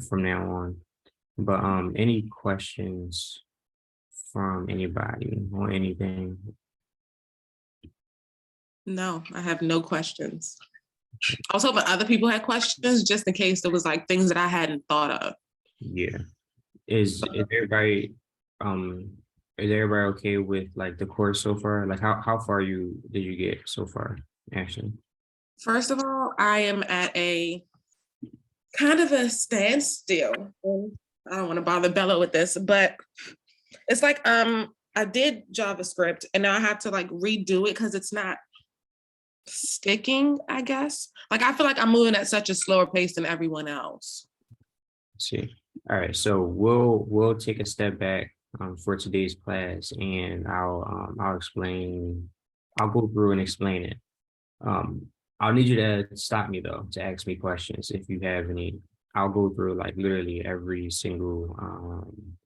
from now on. But any questions from anybody or anything? No, I have no questions. I was hoping other people had questions just in case there was like things that I hadn't thought of. Yeah. Is everybody okay with like the course so far? Like how far did you get so far, actually? First of all, I am at a kind of a standstill. I don't want to bother Bella with this, but it's like I did JavaScript and now I have to like redo it because it's not sticking, I guess. Like I feel like I'm moving at such a slower pace than everyone else. See. All right, so we'll take a step back for today's class, and I'll go through and explain it. I'll need you to stop me though to ask me questions if you have any. I'll go through like literally every single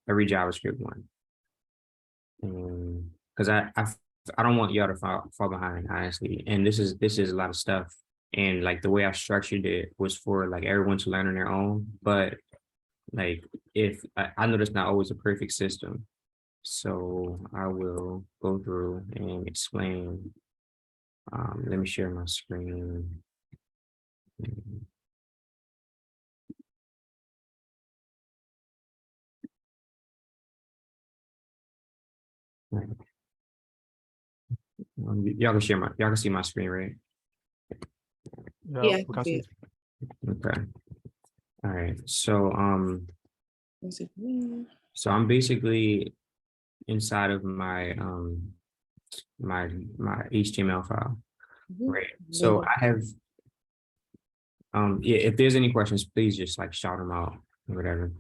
every JavaScript one, because I don't want y'all to fall behind, honestly. And this is a lot of stuff, and like the way I structured it was for like everyone to learn on their own, but like if I know that's not always a perfect system, so I will go through and explain. Let me share my screen. Y'all can see my screen, right? Yeah. Okay. All right. So so I'm basically inside of my my HTML file, right? So I have yeah, if there's any questions, please just like shout them out or whatever.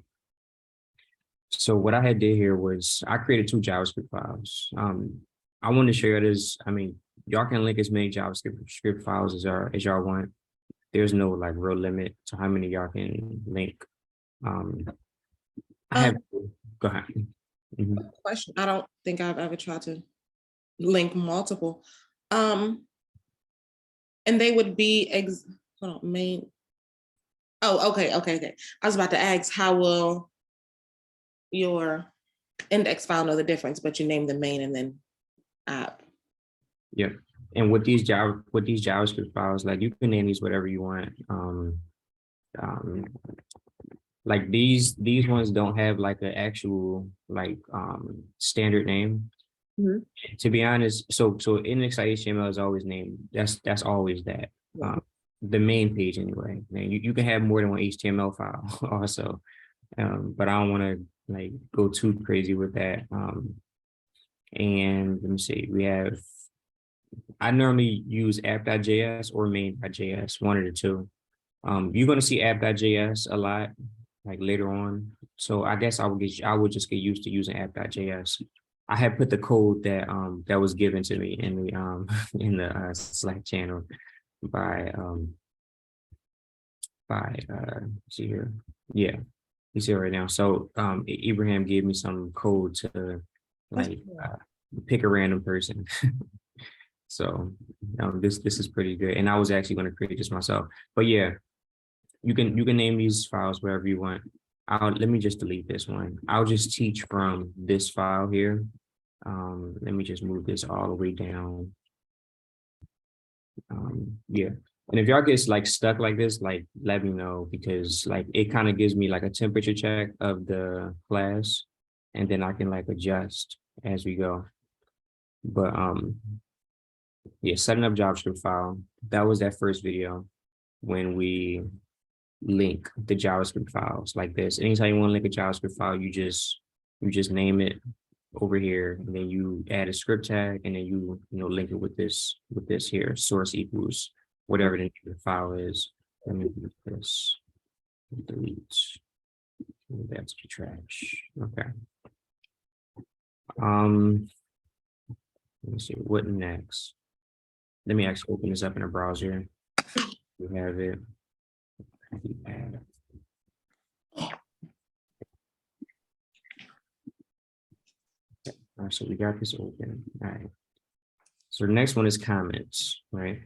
So what I had did here was I created 2 JavaScript files. I wanted to show you this. I mean, y'all can link as many JavaScript files as y'all want. There's no like real limit to how many y'all can link. I have go ahead. Question. I don't think I've ever tried to link multiple. And they would be main. Oh, okay. I was about to ask, how will your index file know the difference, but you name the main and then app? Yep. And with these JavaScript files, like you can name these whatever you want. Like these ones don't have like an actual like standard name. To be honest, so index.html is always named. That's always that. The main page anyway. Man, you can have more than one HTML file also, but I don't want to like go too crazy with that. And let me see, I normally use app.js or main.js, one of the two. You're going to see app.js a lot, like later on. So I guess I would just get used to using app.js. I had put the code that that was given to me in the in the Slack channel by see here. Yeah, you see it right now. So Ibrahim gave me some code to like pick a random person. So this is pretty good. And I was actually going to create this myself. But yeah, you can name these files wherever you want. Let me just delete this one. I'll just teach from this file here. Let me just move this all the way down. Yeah. And if y'all get like stuck like this, like let me know, because like it kind of gives me like a temperature check of the class, and then I can like adjust as we go. But yeah, setting up JavaScript file. That was that first video when we link the JavaScript files like this. Anytime you want to link a JavaScript file, you just name it over here, and then you add a script tag, and then you link it with this here, source equals whatever the name of the file is. Let me do this. Delete. That's the trash. Okay. Let me see what next. Let me actually open this up in a browser. We have it. All right, so we got this open. All right. So the next one is comments, right?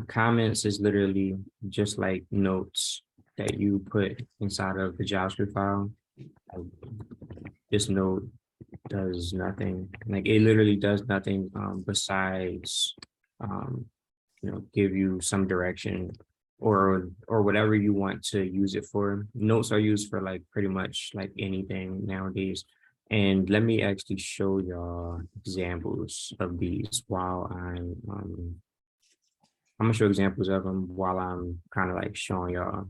Comments is literally just like notes. that you put inside of the JavaScript file, this node does nothing. Like it literally does nothing besides give you some direction or whatever you want to use it for. Notes are used for like pretty much like anything nowadays. And let me actually show y'all examples of these while I'm gonna show examples of them while I'm kind of like showing y'all,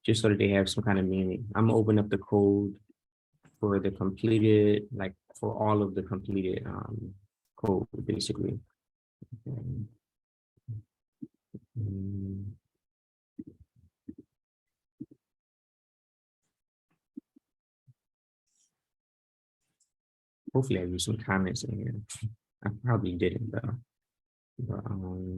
just so that they have some kind of meaning. I'm gonna open up the code for the completed, like for all of the completed code, basically. Hopefully I use some comments in here. I probably didn't though. But, all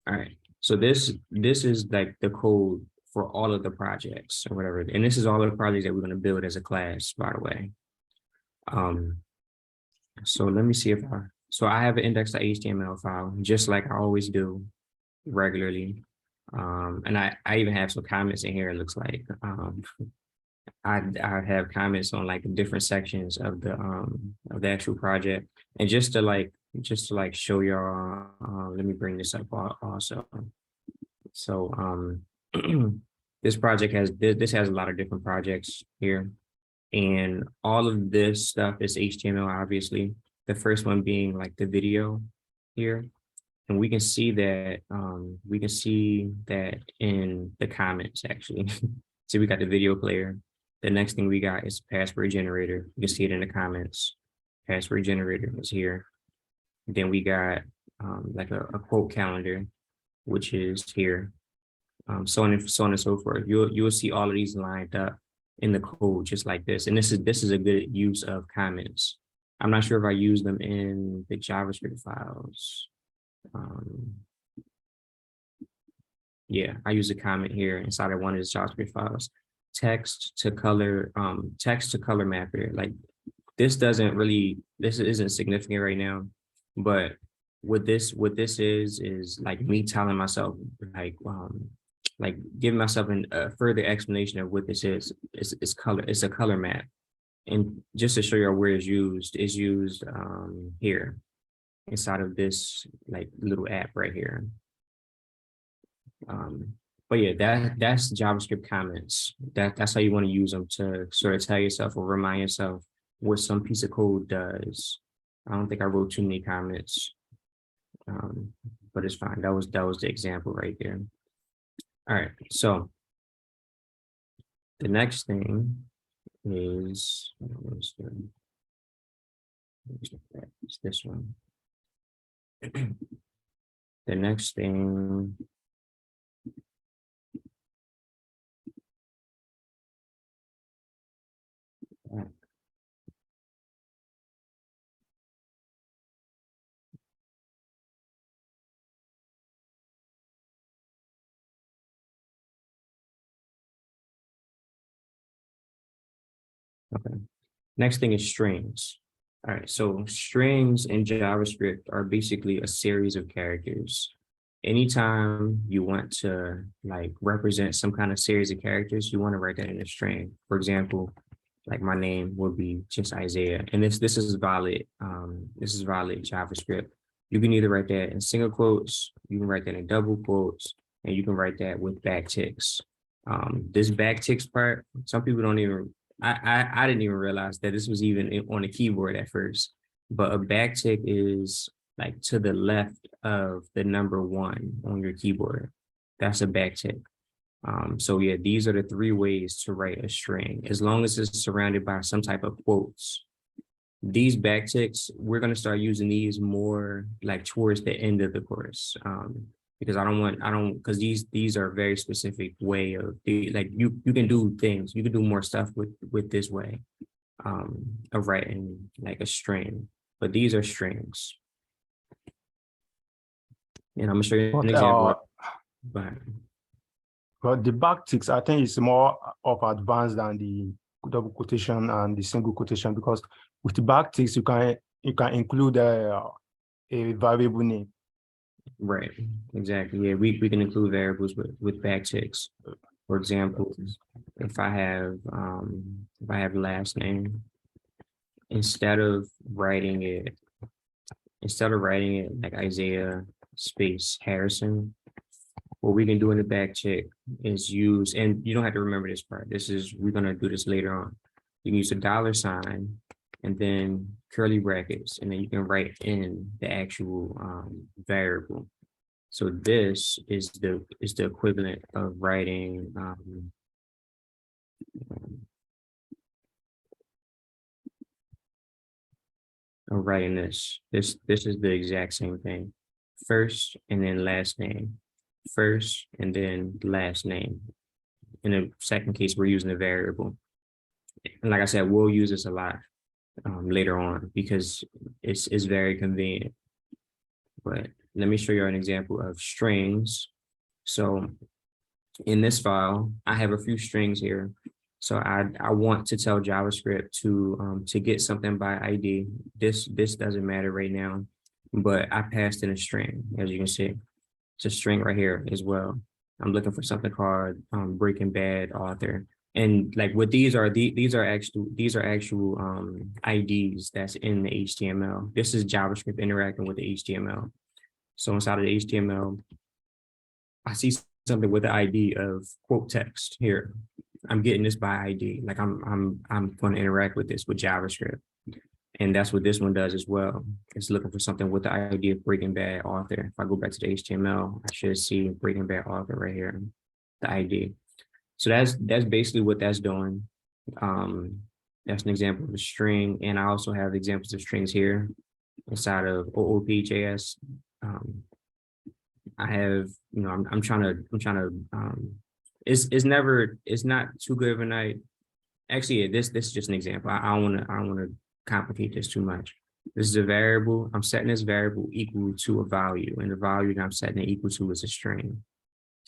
right, so this is like the code for all of the projects or whatever, and this is all of the projects that we're going to build as a class, by the way. So let me see if I have an index.html file, just like I always do regularly. And I even have some comments in here. It looks like I have comments on like different sections of the actual project, and just to show y'all. Let me bring this up also. So this project has a lot of different projects here, and all of this stuff is HTML, obviously. The first one being like the video here, and we can see that in the comments actually. So we got the video player. The next thing we got is password generator. You can see it in the comments. Password generator is here. Then we got like a quote calendar, which is here. So on and so forth. You'll see all of these lined up in the code just like this. And this is a good use of comments. I'm not sure if I use them in the JavaScript files. Yeah, I use a comment here inside of one of the JavaScript files. Text to color mapper. Like this isn't significant right now, but what this is like me telling myself like giving myself a further explanation of what this is. It's color. It's a color map, and just to show you where it's used here inside of this like little app right here. But yeah, that's JavaScript comments. That's how you want to use them to sort of tell yourself or remind yourself what some piece of code does. I don't think I wrote too many comments, but it's fine. That was the example right there. All right, so the next thing is it's this one. The next thing. Okay. Next thing is strings. All right, so strings in JavaScript are basically a series of characters. Anytime you want to like represent some kind of series of characters, you want to write that in a string. For example, like my name would be just Isaiah, and this is valid. This is valid JavaScript. You can either write that in single quotes, you can write that in double quotes, and you can write that with backticks. This backticks part, some people don't even. I didn't even realize that this was even on the keyboard at first, but a backtick is like to the left of the number 1 on your keyboard. That's a backtick. So yeah, these are the 3 ways to write a string, as long as it's surrounded by some type of quotes. These backticks, we're going to start using these more like towards the end of the course. Because because these are a very specific way of like you can do things, you can do more stuff with this way of writing like a string, but these are strings. And I'm gonna show you an example. But the backticks, I think it's more of advanced than the double quotation and the single quotation, because with the backticks you can include a variable name. Right, exactly. Yeah, we can include variables with backticks. For example, if I have last name, instead of writing it, like Isaiah space Harrison, what we can do in the backtick is use, and you don't have to remember this part. We're gonna do this later on. You can use a $sign and then curly brackets, and then you can write in the actual variable. So this is the equivalent of writing this. This is the exact same thing. First and then last name. First and then last name. In the second case, we're using a variable. And like I said, we'll use this a lot later on because it's very convenient. But let me show you an example of strings. So in this file, I have a few strings here. So I want to tell JavaScript to get something by ID. This doesn't matter right now, but I passed in a string, as you can see. It's a string right here as well. I'm looking for something called Breaking Bad author. And like what these are actual IDs that's in the HTML. This is JavaScript interacting with the HTML. So inside of the HTML, I see something with the ID of quote text here. I'm getting this by ID. Like I'm going to interact with this with JavaScript. And that's what this one does as well. It's looking for something with the ID of Breaking Bad author. If I go back to the HTML, I should see Breaking Bad author right here, the ID. So that's basically what that's doing. That's an example of a string. And I also have examples of strings here inside of OOP.js. I have, I'm trying to, it's not too good of a night. Actually, yeah, this is just an example. I don't want to complicate this too much. This is a variable. I'm setting this variable equal to a value, and the value that I'm setting it equal to is a string.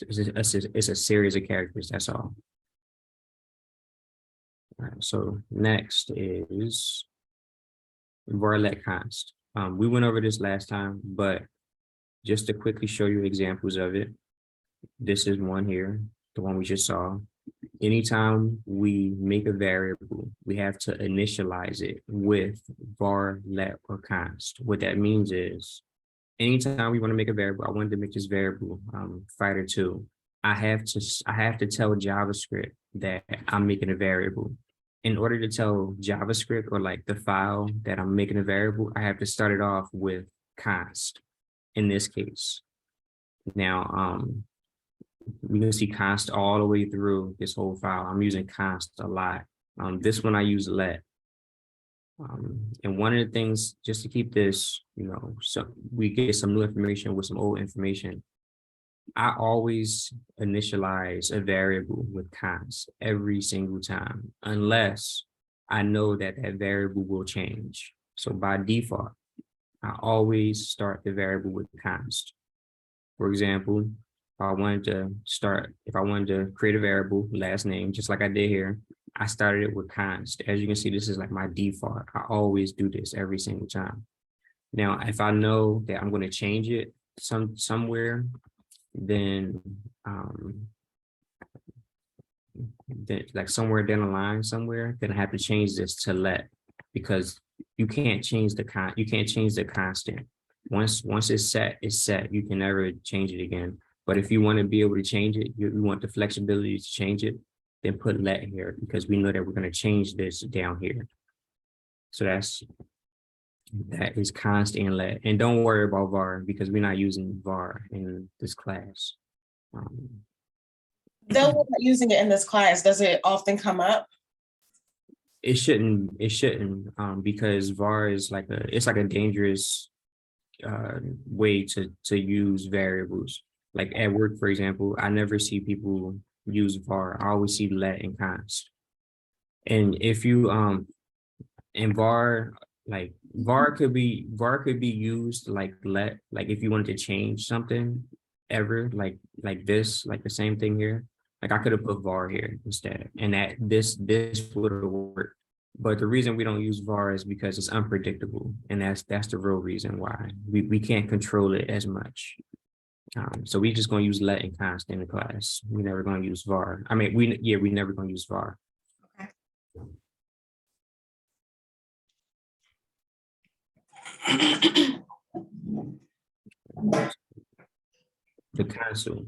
It's a series of characters. That's all. All right, so next is varlet const. We went over this last time, but just to quickly show you examples of it, this is one here, the one we just saw. Anytime we make a variable, we have to initialize it with var, let, or const. What that means is, anytime we want to make a variable, I wanted to make this variable fighter2. I have to tell JavaScript that I'm making a variable. In order to tell JavaScript or like the file that I'm making a variable, I have to start it off with const in this case. Now, you can see const all the way through this whole file. I'm using const a lot. This one I use let. And one of the things, just to keep this, so we get some new information with some old information, I always initialize a variable with const every single time, unless I know that that variable will change. So by default, I always start the variable with const. For example, if I wanted to create a variable, last name, just like I did here, I started it with const. As you can see, this is like my default. I always do this every single time. Now, if I know that I'm going to change it somewhere, then like somewhere down the line somewhere, then I have to change this to let, because you can't change the constant. Once it's set, it's set. You can never change it again. But if you want to be able to change it, you want the flexibility to change it, then put let here, because we know that we're going to change this down here. So that is const and let. And don't worry about var, because we're not using var in this class. Though we're not using it in this class, does it often come up? It shouldn't, because var is like a dangerous way to use variables. Like at work, for example, I never see people use var. I always see let and const. And if you and var could be used like let, like if you wanted to change something ever, like this, like the same thing here. Like I could have put var here instead, and that this would have worked. But the reason we don't use var is because it's unpredictable, and that's the real reason why we can't control it as much. So we just gonna use let and const in the class. We're never gonna use var. I mean, we never gonna use var. The console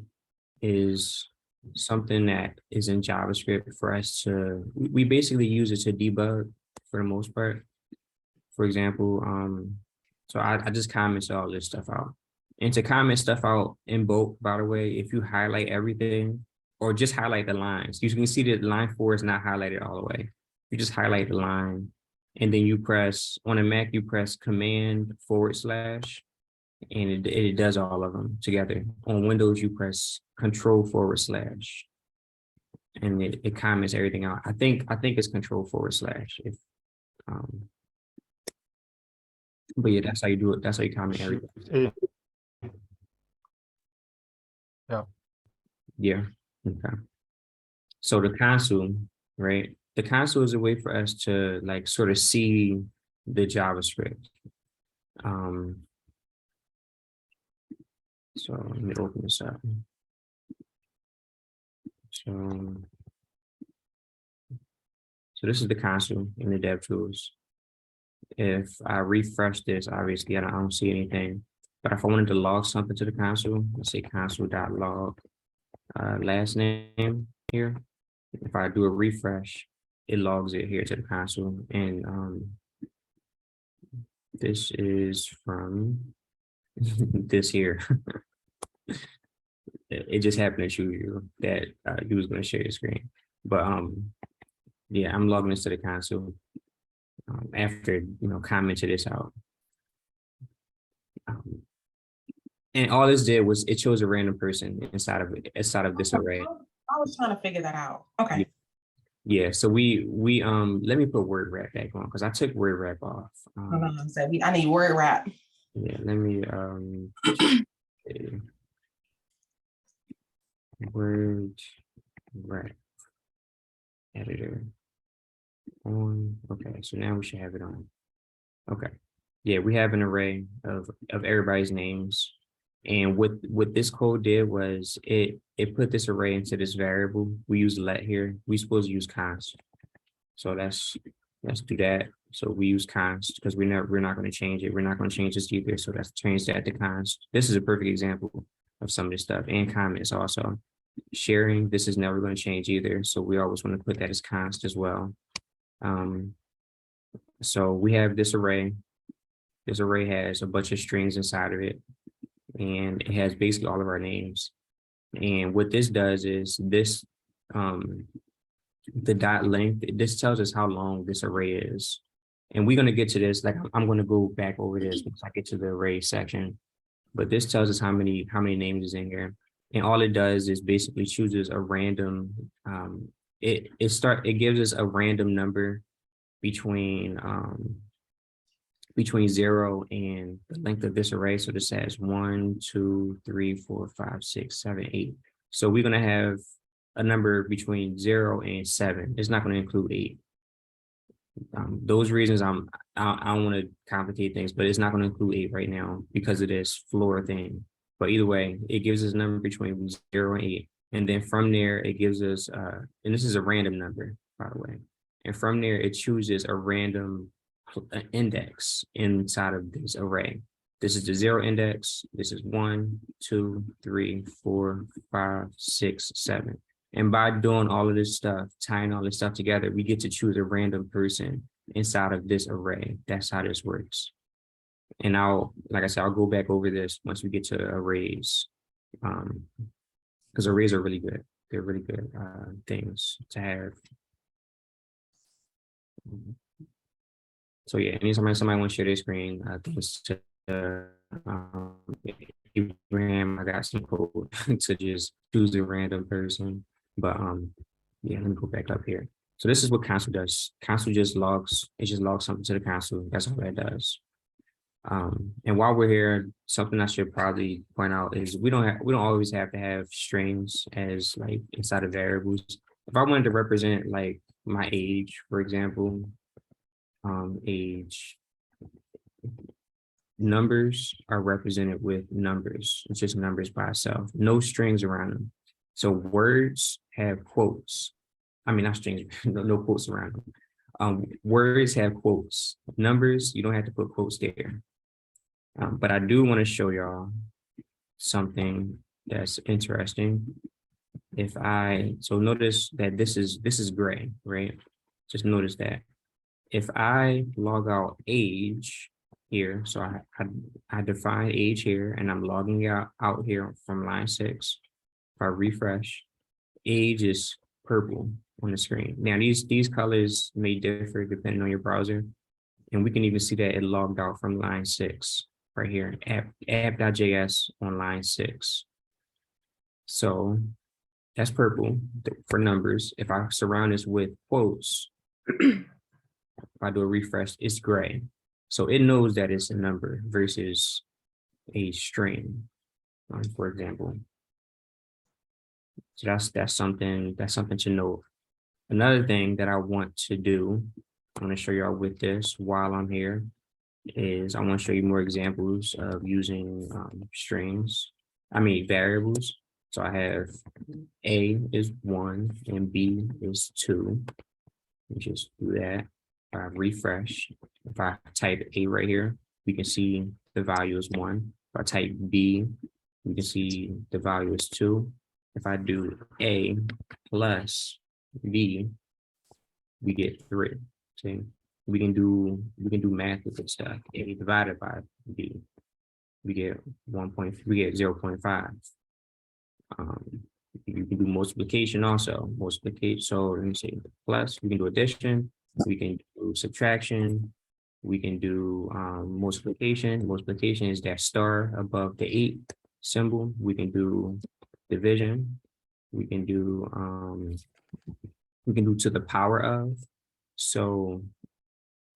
is something that is in JavaScript for us to, we basically use it to debug for the most part. For example, so I just commented all this stuff out. And to comment stuff out in bulk, by the way, if you highlight everything or just highlight the lines, you can see that line 4 is not highlighted all the way. You just highlight the line and then you press, on a Mac, you press Command / and it does all of them together. On Windows, you press Control / and it comments everything out. I think it's Control / if but yeah, that's how you do it. That's how you comment everything. Yeah. Okay. So the console, right? The console is a way for us to like sort of see the JavaScript. So let me open this up. So this is the console in the DevTools. If I refresh this, obviously I don't see anything. But if I wanted to log something to the console, let's say console.log last name here. If I do a refresh, it logs it here to the console. And this is from this here. It just happened to show you that you was going to share your screen. But yeah, I'm logging this to the console after commented this out. And all this did was it chose a random person inside of this array. I was trying to figure that out. Okay. Yeah, so we let me put word wrap back on because I took word wrap off. I need word wrap. Yeah, let me word wrap editor on. Okay, so now we should have it on. Okay. Yeah, we have an array of everybody's names. And what this code did was it put this array into this variable. We use let here. We supposed to use const. So let's do that. So we use const because we're not going to change it. We're not going to change this either. So let's change that to const. This is a perfect example of some of this stuff. And comments also. Sharing, this is never going to change either. So we always want to put that as const as well. So we have this array. This array has a bunch of strings inside of it. And it has basically all of our names. And what this does is this, the dot length, this tells us how long this array is. And we're going to get to this, like I'm going to go back over this once I get to the array section. But this tells us how many names is in here. And all it does is basically chooses a random, it gives us a random number between 0 and the length of this array. So this has 1, 2, 3, 4, 5, 6, 7, 8. So we're going to have a number between 0 and 7. It's not going to include 8. Those reasons I don't want to complicate things, but it's not going to include 8 right now because of this floor thing. But either way, it gives us a number between 0 and 8. And then from there, it gives us, and this is a random number, by the way. And from there, it chooses a random index inside of this array. This is the 0 index. This is 1, 2, 3, 4, 5, 6, 7. And by doing all of this stuff, tying all this stuff together, we get to choose a random person inside of this array. That's how this works. And like I said, I'll go back over this once we get to arrays, because arrays are really good. They're really good things to have. So yeah, anytime somebody wants to share their screen, thanks to Abraham, I got some code to just choose a random person. But yeah, let me go back up here. So this is what console does. Console just logs, it just logs something to the console. That's all that does. And while we're here, something I should probably point out is we don't always have to have strings as like inside of variables. If I wanted to represent like my age, for example, age. Numbers are represented with numbers. It's just numbers by itself, no strings around them. So words have quotes. I mean, not strings, no quotes around them. Words have quotes. Numbers, you don't have to put quotes there. But I do want to show y'all something that's interesting. So notice that this is gray, right? Just notice that. If I log out age here, so I define age here, and I'm logging out here from line 6. If I refresh, age is purple on the screen. Now these colors may differ depending on your browser, and we can even see that it logged out from line 6 right here, app.js on line 6. So that's purple for numbers. If I surround this with quotes, if I do a refresh, it's gray. So it knows that it's a number versus a string, for example. So that's something to note. Another thing that I want to do, I want to show y'all with this while I'm here, is I want to show you more examples of using variables. So I have A is 1 and B is 2. Just do that. If I refresh, if I type A right here, we can see the value is 1. If I type B, we can see the value is 2. If I do A plus B, we get 3. See, we can do math with this stuff. A divided by B, we get 0.5. You can do multiplication also. So let me see, plus, we can do addition, we can do subtraction, we can do multiplication. Multiplication is that star above the 8 symbol. We can do division. We can do to the power of. So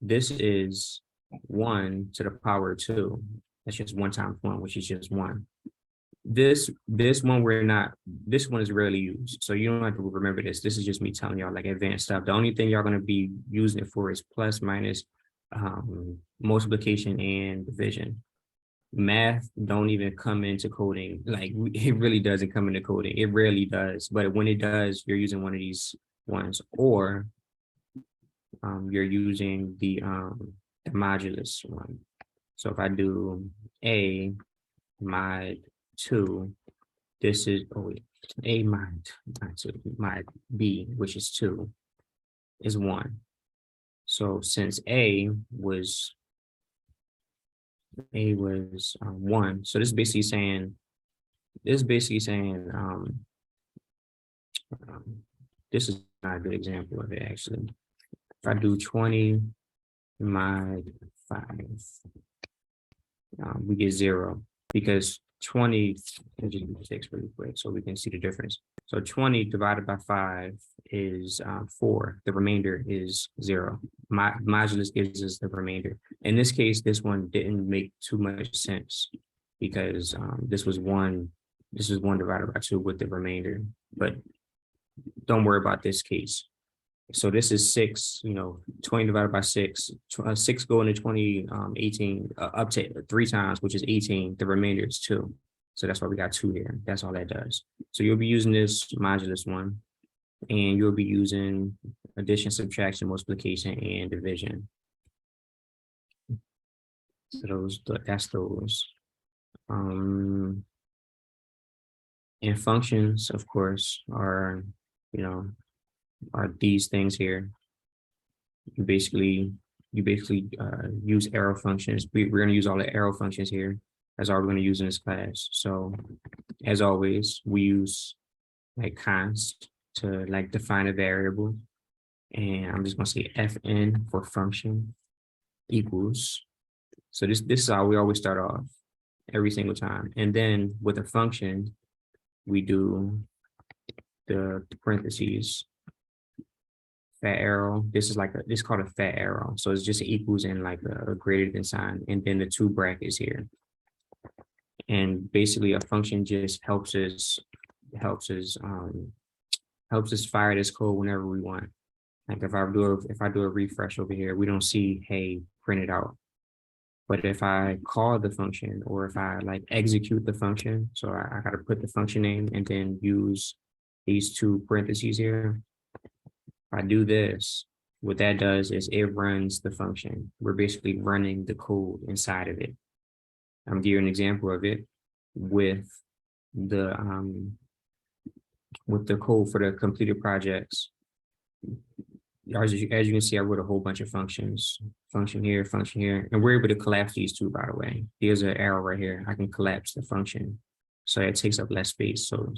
this is 1 to the power of 2. That's just 1 times 1, which is just 1. This one is rarely used, so you don't have to remember this. This is just me telling y'all like advanced stuff. The only thing y'all gonna be using it for is plus, minus, multiplication, and division. Math don't even come into coding. Like, it really doesn't come into coding. It rarely does, but when it does, you're using one of these ones, or you're using the modulus one. So if I do A mod 2, this is A mod 2, mod B, which is 2, is 1. So since A was 1, so this is basically saying this is not a good example of it actually. If I do 20 mod 5, we get 0, because 20, let me just do 6 really quick so we can see the difference. So 20 divided by 5 is 4. The remainder is 0. Modulus gives us the remainder. In this case, this one didn't make too much sense because this was 1 divided by 2 with the remainder, but don't worry about this case. So this is 6, 20 divided by 6, 6 going to 20, 18, up to 3 times, which is 18. The remainder is 2. So that's why we got 2 here. That's all that does. So you'll be using this modulus one, and you'll be using addition, subtraction, multiplication, and division. So that's those. And functions, of course, are these things here. You basically use arrow functions. We're going to use all the arrow functions here. That's all we're going to use in this class. So as always, we use like const to like define a variable. And I'm just going to say fn for function equals. So this is how we always start off every single time. And then with a function, we do the parentheses, fat arrow. This is called a fat arrow. So it's just equals and like a greater than sign, and then the 2 brackets here. And basically a function just helps us fire this code whenever we want. Like if I do a refresh over here, we don't see hey printed out. But if I call the function or if I like execute the function, so I got to put the function name and then use these two parentheses here. If I do this, what that does is it runs the function. We're basically running the code inside of it. I'm gonna give you an example of it with the code for the completed projects. As you can see, I wrote a whole bunch of functions, function here, and we're able to collapse these two, by the way. Here's an arrow right here. I can collapse the function. So it takes up less space. So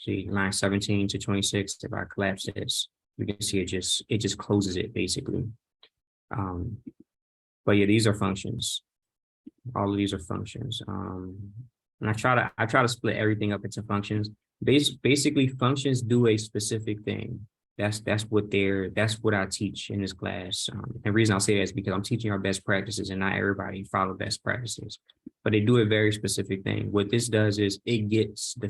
see line 17 to 26, if I collapse this, you can see it just closes it basically. But yeah, these are functions. All of these are functions. And I try to split everything up into functions. Basically, functions do a specific thing. That's what I teach in this class. And the reason I'll say that is because I'm teaching our best practices and not everybody follow best practices, but they do a very specific thing. What this does is it gets the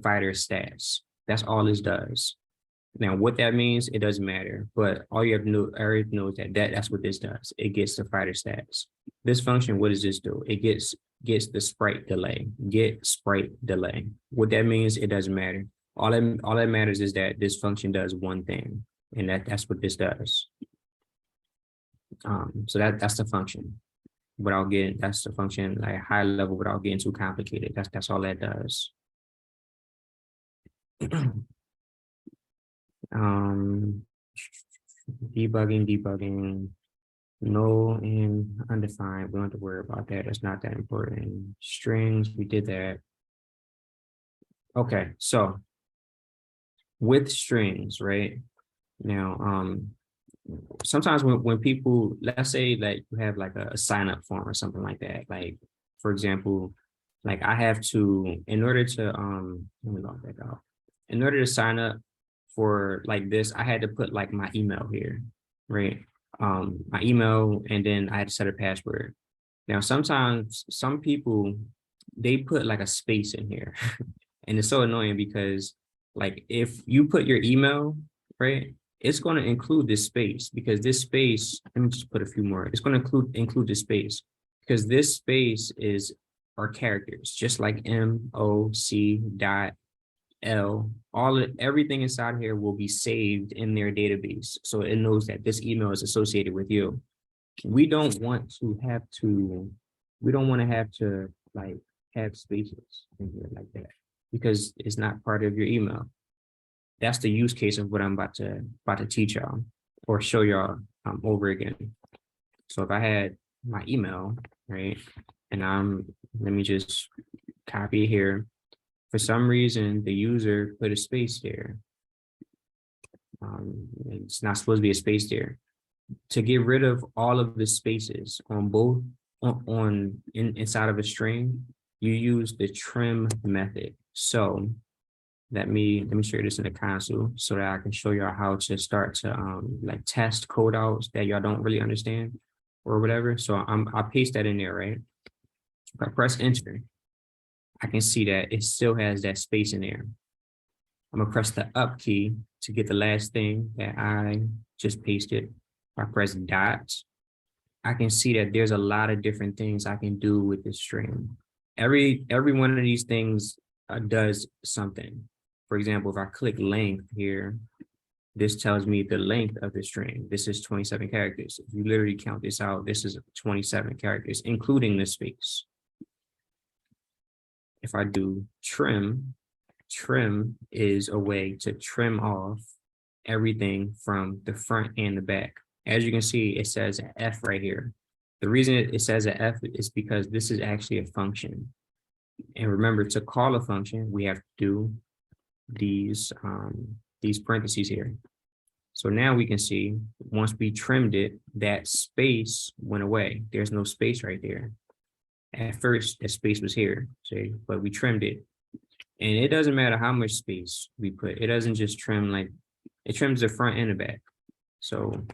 fighter stats. That's all this does. Now, what that means, it doesn't matter, but all you have to know, is that's what this does. It gets the fighter stats. This function, what does this do? It gets the sprite delay, get sprite delay. What that means, it doesn't matter. All that matters is that this function does one thing, and that's what this does. So that's the function. That's the function like high level without getting too complicated. That's all that does. Debugging, null and undefined. We don't have to worry about that. That's not that important. Strings, we did that. Okay, so with strings, right? Now, sometimes when people, let's say that you have like a sign up form or something like that, like for example, like I have to, in order to let me log that out. In order to sign up for like this, I had to put like my email here, right? My email, and then I had to set a password. Now, sometimes some people, they put like a space in here and it's so annoying because like if you put your email, right, it's going to include this space because this space, let me just put a few more. It's going to include this space because this space are characters, just like MOC dot L, everything inside here will be saved in their database. So it knows that this email is associated with you. We don't want to have to like have spaces in here like that because it's not part of your email. That's the use case of what I'm about to teach y'all or show y'all over again. So if I had my email, right, and let me just copy it here. For some reason, the user put a space there. It's not supposed to be a space there. To get rid of all of the spaces on inside of a string, you use the trim method. So let me show you this in the console so that I can show y'all how to start to like test code outs that y'all don't really understand or whatever. So I'll paste that in there, right? If I press enter, I can see that it still has that space in there. I'm gonna press the up key to get the last thing that I just pasted. If I press dot, I can see that there's a lot of different things I can do with this string. Every one of these things does something. For example, if I click length here, this tells me the length of the string. This is 27 characters. If you literally count this out, this is 27 characters, including the space. If I do trim is a way to trim off everything from the front and the back. As you can see, it says an F right here. The reason it says an F is because this is actually a function. And remember, to call a function, we have to do these parentheses here. So now we can see once we trimmed it, that space went away. There's no space right there. At first, the space was here, see, but we trimmed it. And it doesn't matter how much space we put. It doesn't just trim like, it trims the front and the back. So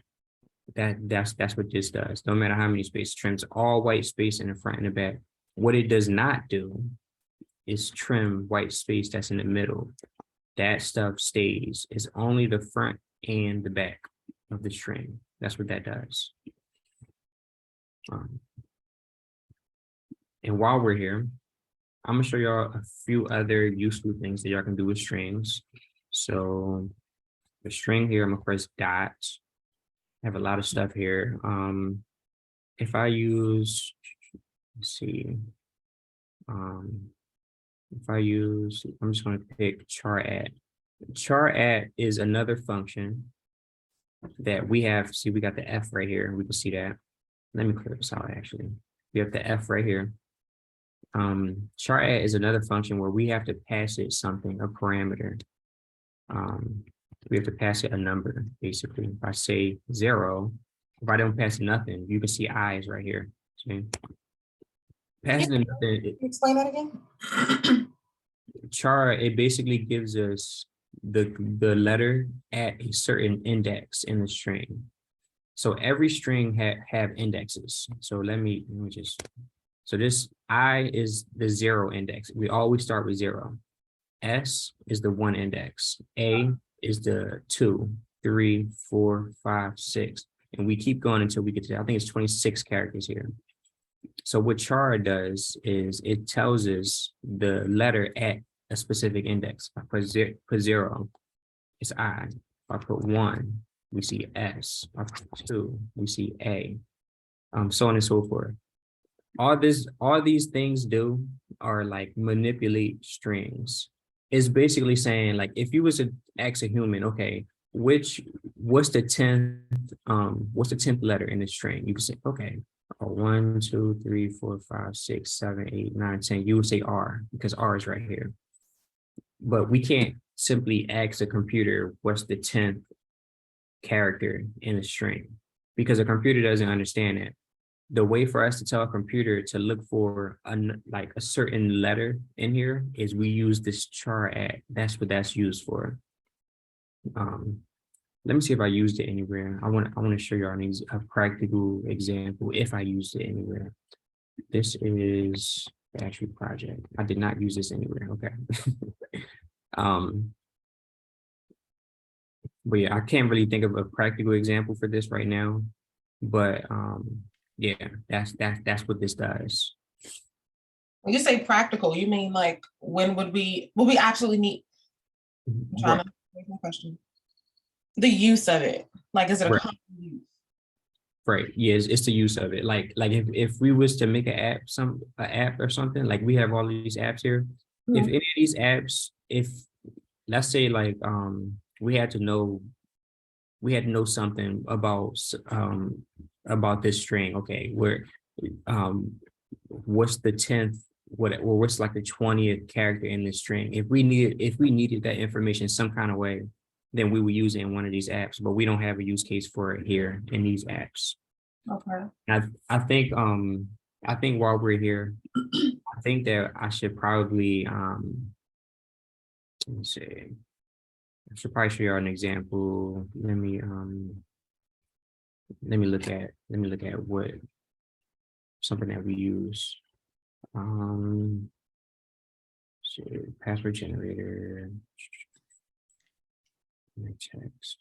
that's what this does. No matter how many spaces, trims all white space in the front and the back. What it does not do is trim white space that's in the middle. That stuff stays. It's only the front and the back. of the string. That's what that does. And while we're here, I'm gonna show y'all a few other useful things that y'all can do with strings. So the string here, I'm gonna press dot. I have a lot of stuff here. If I use, let's see, if I use, I'm just gonna pick char at. Char at is another function that we have. See, we got the F right here. We can see that. Let me clear this out actually. We have the F right here. Char at is another function where we have to pass it something, a parameter. We have to pass it a number, basically. If I say 0, if I don't pass nothing, you can see I's right here. See? Passing it nothing. Explain that again. Char, it basically gives us the letter at a certain index in the string. So every string have indexes. So let me just, so this I is the 0 index. We always start with 0. S is the 1 index. A is the 2, 3, 4, 5, 6. And we keep going until we get to, I think it's 26 characters here. So what char does is it tells us the letter at a specific index. If I put 0, it's I. If I put 1, we see S. If I put 2, we see A. So on and so forth. All these things do are like manipulate strings. It's basically saying, like, if you was to ask a human, okay, what's the 10th letter in the string? You can say, okay, 1, 2, 3, 4, 5, 6, 7, 8, 9, 10. You would say R because R is right here. But we can't simply ask a computer what's the 10th character in a string because a computer doesn't understand it. The way for us to tell a computer to look for a certain letter in here is we use this char at. That's what that's used for. Let me see if I used it anywhere. I want to show you a practical example if I used it anywhere. This is the actual project. I did not use this anywhere. Okay. But yeah, I can't really think of a practical example for this right now. But yeah, that's what this does. When you say practical, you mean like when would we actually need? I'm trying to make my question. The use of it, like, is it a common use? Right. Yes, it's the use of it. Like if we was to make an app or something, like we have all these apps here. If any of these apps, if let's say like we had to know something about this string. Okay, where what's the 10th, what's like the 20th character in this string? If we needed that information some kind of way, then we would use it in one of these apps, but we don't have a use case for it here in these apps. Okay. I think while we're here, I think that I should probably let me see. I should probably show you an example. Let me look at what something that we use. Password generator. Text.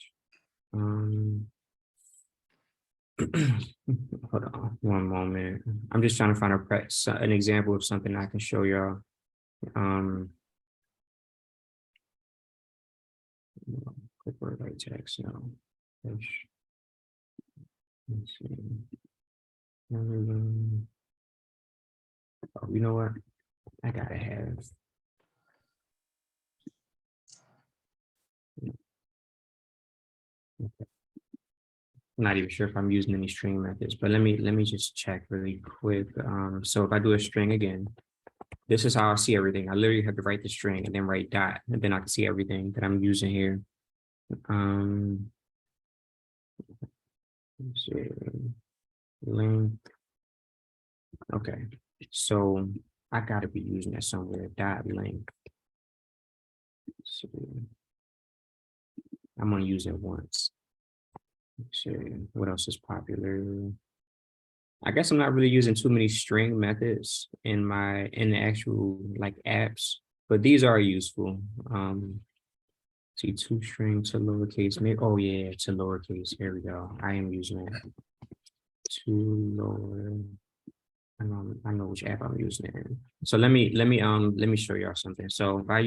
Hold on one moment. I'm just trying to find an example of something I can show y'all. Quick word like text. No. Let's see. Oh, you know what? I gotta have. Okay. I'm not even sure if I'm using any string methods, but let me just check really quick. So if I do a string again, this is how I see everything. I literally have to write the string and then write dot, and then I can see everything that I'm using here. Let's see. Length. Okay, so I gotta be using that somewhere. Dot length. So I'm gonna use it once. Let's see what else is popular. I guess I'm not really using too many string methods in the actual like apps, but these are useful. See, to string to lowercase, maybe, oh yeah, to lowercase, here we go. I am using it. To lower, I know which app I'm using it in. So let me show y'all something. So if I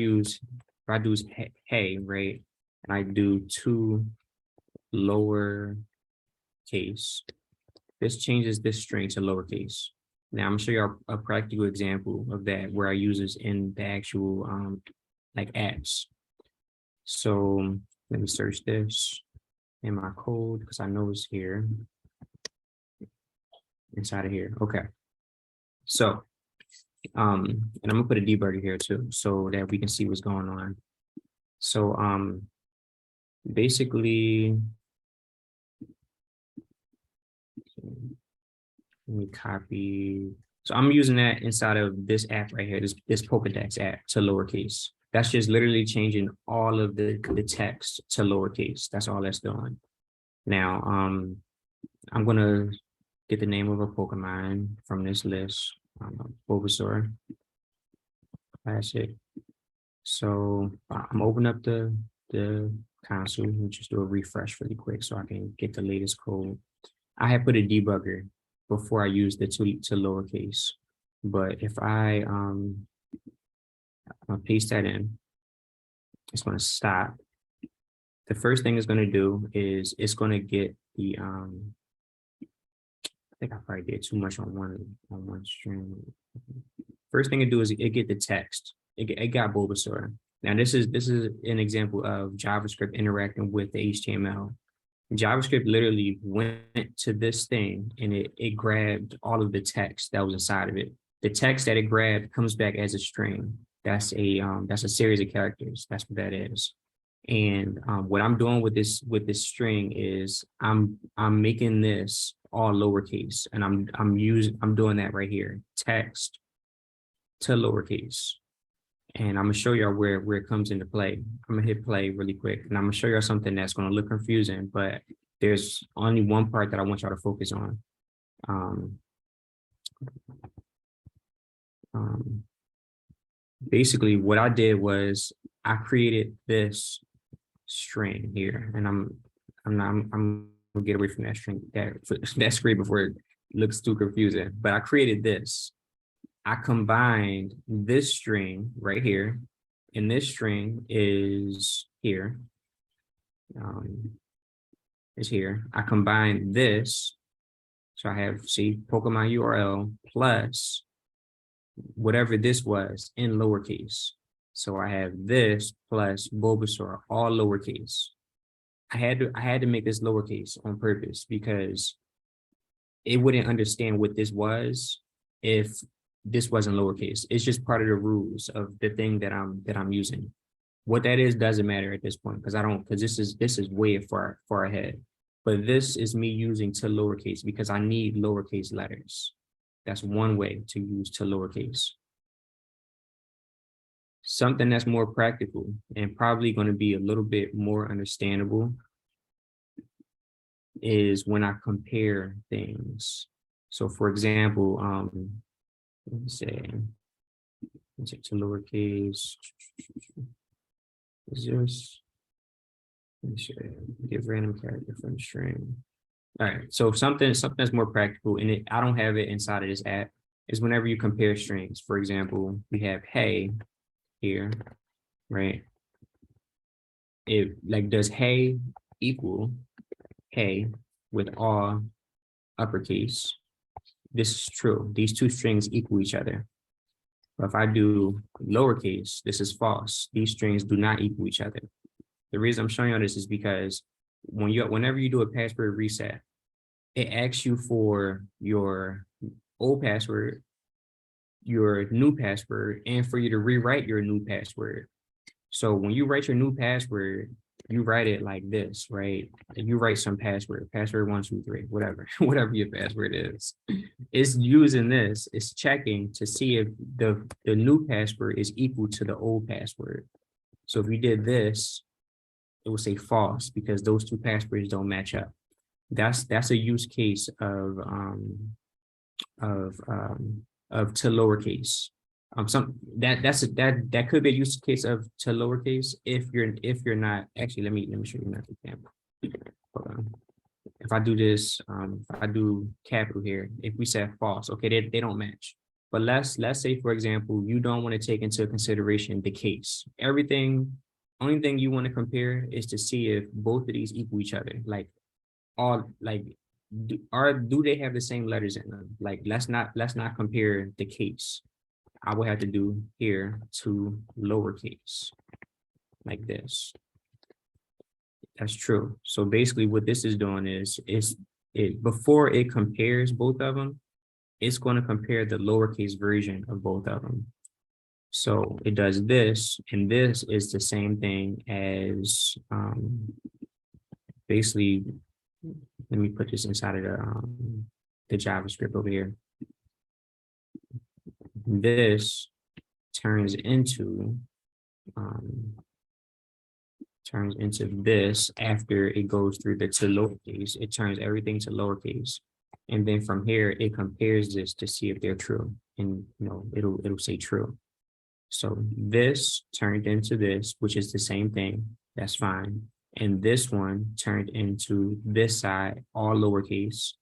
do hey, right, and I do to lower case, this changes this string to lowercase. Now I'm gonna show you a practical example of that where I use this in the actual like apps. So let me search this in my code because I know it's here inside of here. Okay. So and I'm gonna put a debugger here too so that we can see what's going on. So basically, let me copy. So I'm using that inside of this app right here, this Pokedex app to lowercase. That's just literally changing all of the text to lowercase. That's all that's doing. Now, I'm gonna get the name of a Pokemon from this list, Bulbasaur. Classic. So I'm opening up the console and just do a refresh really quick so I can get the latest code. I have put a debugger before I use the to lowercase, but if I'll paste that in, it's going to stop. The first thing it's going to do is it's going to get the I think I probably did too much on one string. First thing it do is it get the text. It got Bulbasaur. Now this is an example of JavaScript interacting with the HTML. JavaScript literally went to this thing and it grabbed all of the text that was inside of it. The text that it grabbed comes back as a string. That's a series of characters. That's what that is. And what I'm doing with this string is I'm making this all lowercase, and I'm doing that right here, text to lowercase. And I'm gonna show y'all where it comes into play. I'm gonna hit play really quick, and I'm gonna show y'all something that's gonna look confusing, but there's only one part that I want y'all to focus on. Basically, what I did was I created this string here, and I'm gonna get away from that string that screen before it looks too confusing. But I created this. I combined this string right here, and this string is here. Is here. I combined this, so I have Pokemon URL plus whatever this was in lowercase. So I have this plus Bulbasaur all lowercase. I had to make this lowercase on purpose because it wouldn't understand what this was if this wasn't lowercase. It's just part of the rules of the thing that I'm using. What that is doesn't matter at this point because this is way far ahead. But this is me using to lowercase because I need lowercase letters. That's one way to use to lowercase. Something that's more practical and probably going to be a little bit more understandable is when I compare things. So for example, let's take to lowercase. Is this? Let's give random character from the string. All right, so something that's more practical, and I don't have it inside of this app, is whenever you compare strings. For example, we have hey here, right? It does hey equal hey with all uppercase? This is true. These two strings equal each other. But if I do lowercase, this is false. These strings do not equal each other. The reason I'm showing you this is because whenever you do a password reset, it asks you for your old password, your new password, and for you to rewrite your new password. So when you write your new password, you write it like this, right? You write some password 1, 2, 3, whatever your password is. It's using this, it's checking to see if the new password is equal to the old password. So if you did this, it will say false because those two passwords don't match up. That's a use case of to lowercase. That could be a use case of to lowercase if you're not actually. Let me show you another example. Hold on. If I do this, if I do capital here, if we set false, okay, they don't match. But let's say, for example, you don't want to take into consideration the case. Only thing you want to compare is to see if both of these equal each other. Like do they have the same letters in them? Like let's not compare the case. I would have to do here to lowercase like this. That's true. So basically what this is doing is before it compares both of them, it's going to compare the lowercase version of both of them. So it does this, and this is the same thing as basically, let me put this inside of the JavaScript over here. This turns into this after it goes through the to lowercase. It turns everything to lowercase, and then from here it compares this to see if they're true, and it'll say true. So this turned into this, which is the same thing. That's fine. And this one turned into this side, all lowercase,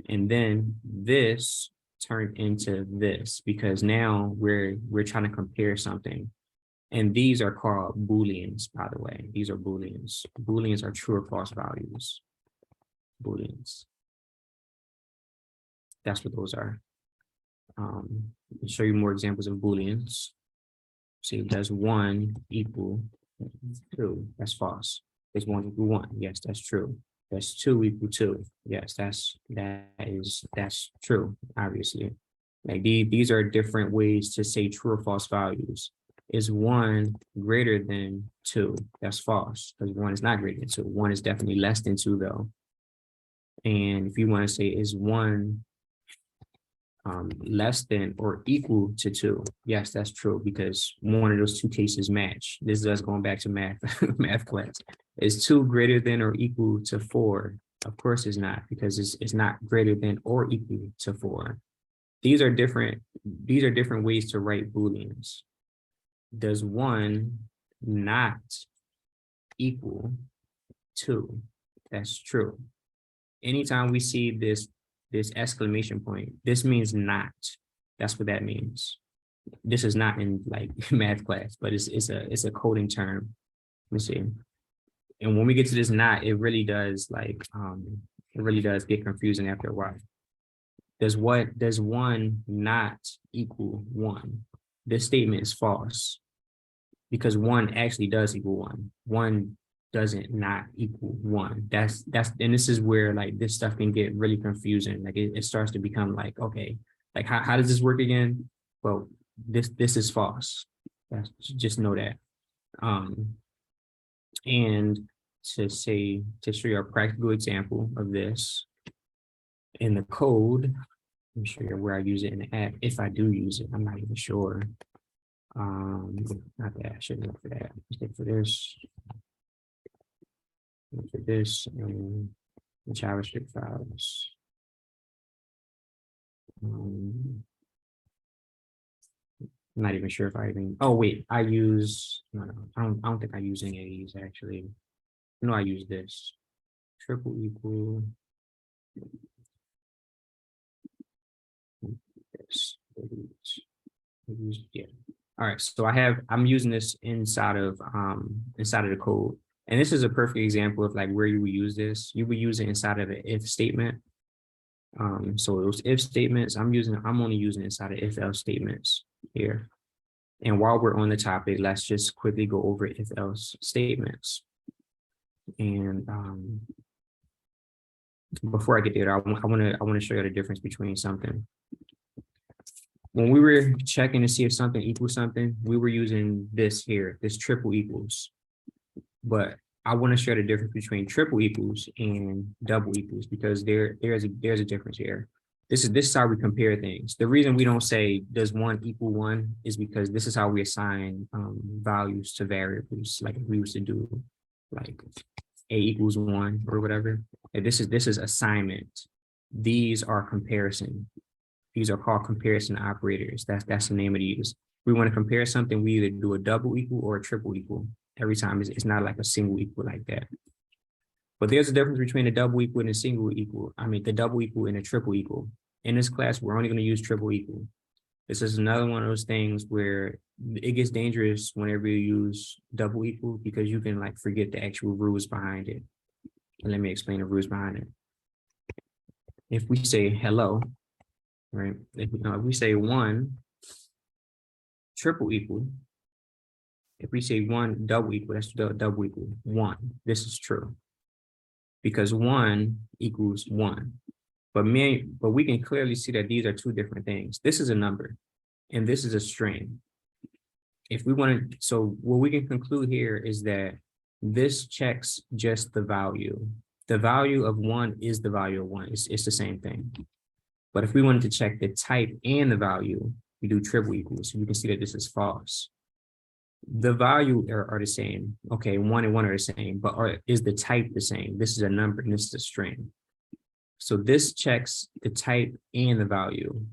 and then this turned into this, because now we're trying to compare something. And these are called Booleans, by the way. These are Booleans. Booleans are true or false values. Booleans. That's what those are. I'll show you more examples of Booleans. See, does 1 equal 2? That's false. Does 1 equal 1? Yes, that's true. Does 2 equal 2? Yes, that's true, obviously. Like these are different ways to say true or false values. Is 1 greater than 2? That's false, because 1 is not greater than 2. 1 is definitely less than 2, though. And if you want to say is 1 less than or equal to 2, yes, that's true, because one of those two cases match. This is us going back to math math class. Is 2 greater than or equal to 4? Of course it's not, because it's not greater than or equal to 4. These are different ways to write Booleans. Does 1 not equal 2? That's true. Anytime we see this exclamation point, this means not. That's what that means. This is not in like math class, but it's a coding term. Let me see. And when we get to this not, it really does get confusing after a while. Does 1 not equal 1? This statement is false, because 1 actually does equal 1. 1 doesn't not equal 1. And this is where like this stuff can get really confusing. Like it starts to become like, okay, like how does this work again? Well, this is false. Just know that. And to show you a practical example of this in the code, let me show you where I use it in the app. If I do use it, I'm not even sure. Not that, I shouldn't look for that. Look for this. Look for this and the JavaScript files. I'm not even sure if I even. Oh wait, I use. No, I don't think I use any of these actually. No, I use this. Triple equal. This. Yeah. All right. So I'm using this inside of the code. And this is a perfect example of like where you would use this. You would use it inside of an if statement. So those if statements, I'm only using inside of if else statements here. And while we're on the topic, let's just quickly go over if else statements. And before I get there, I want to show you the difference between something. When we were checking to see if something equals something, we were using this here, this triple equals. But I want to share the difference between triple equals and double equals, because there's a difference here. This is how we compare things. The reason we don't say does 1 equal 1 is because this is how we assign values to variables, like if we used to do like a equals 1 or whatever. And this is assignment. These are comparison. These are called comparison operators. That's the name of these. we want to compare something, we either do a double equal or a triple equal. Every time it's not like a single equal like that. But there's a difference between a double equal and a single equal. I mean, the double equal and a triple equal. In this class, we're only going to use triple equal. This is another one of those things where it gets dangerous whenever you use double equal because you can like forget the actual rules behind it. And let me explain the rules behind it. If we say hello, right? If we say one triple equal, if we say one double equal, that's double equal one. This is true because one equals one. But we can clearly see that these are two different things. This is a number and this is a string. If we want to, so what we can conclude here is that this checks just the value. The value of one is the value of one. It's the same thing. But if we wanted to check the type and the value, we do triple equals. So you can see that this is false. The value are the same. Okay, one and one are the same, but is the type the same? This is a number and this is a string. So this checks the type and the value.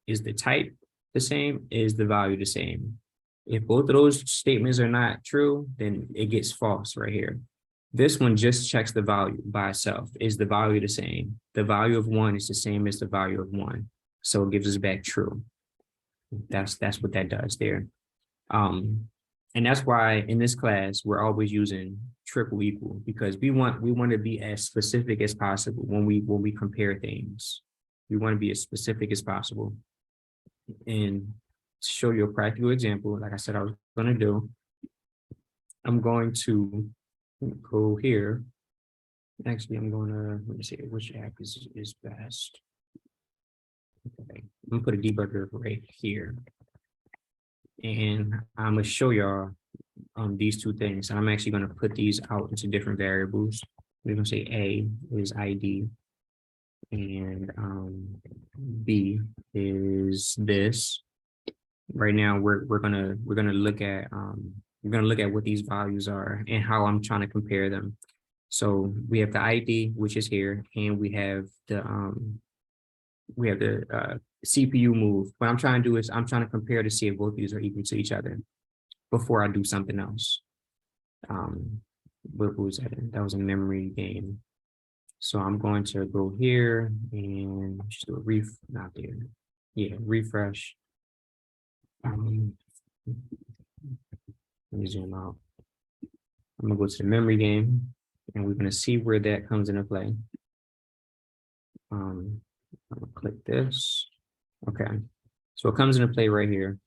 Is the type the same? Is the value the same? If both of those statements are not true, then it gets false right here. This one just checks the value by itself. Is the value the same? The value of one is the same as the value of one. So it gives us back true. That's what that does there. And that's why in this class, we're always using triple equal because we want to be as specific as possible when we compare things. We want to be as specific as possible. And to show you a practical example, like I said, I was going to do, I'm going to go here. Actually, I'm going to, let me see, which app is best. Okay, I'm going to put a debugger right here. And I'm going to show y'all these two things. And I'm actually going to put these out into different variables. We're going to say A is ID and B is this. Right now, we're gonna look at what these values are and how I'm trying to compare them. So we have the ID, which is here, and we have the CPU move. What I'm trying to do is I'm trying to compare to see if both of these are equal to each other before I do something else. What was that? That was a memory game. So I'm going to go here and just do a not there. Yeah, refresh. Let me zoom out. I'm gonna go to the memory game and we're gonna see where that comes into play. I'm gonna click this. Okay, so it comes into play right here.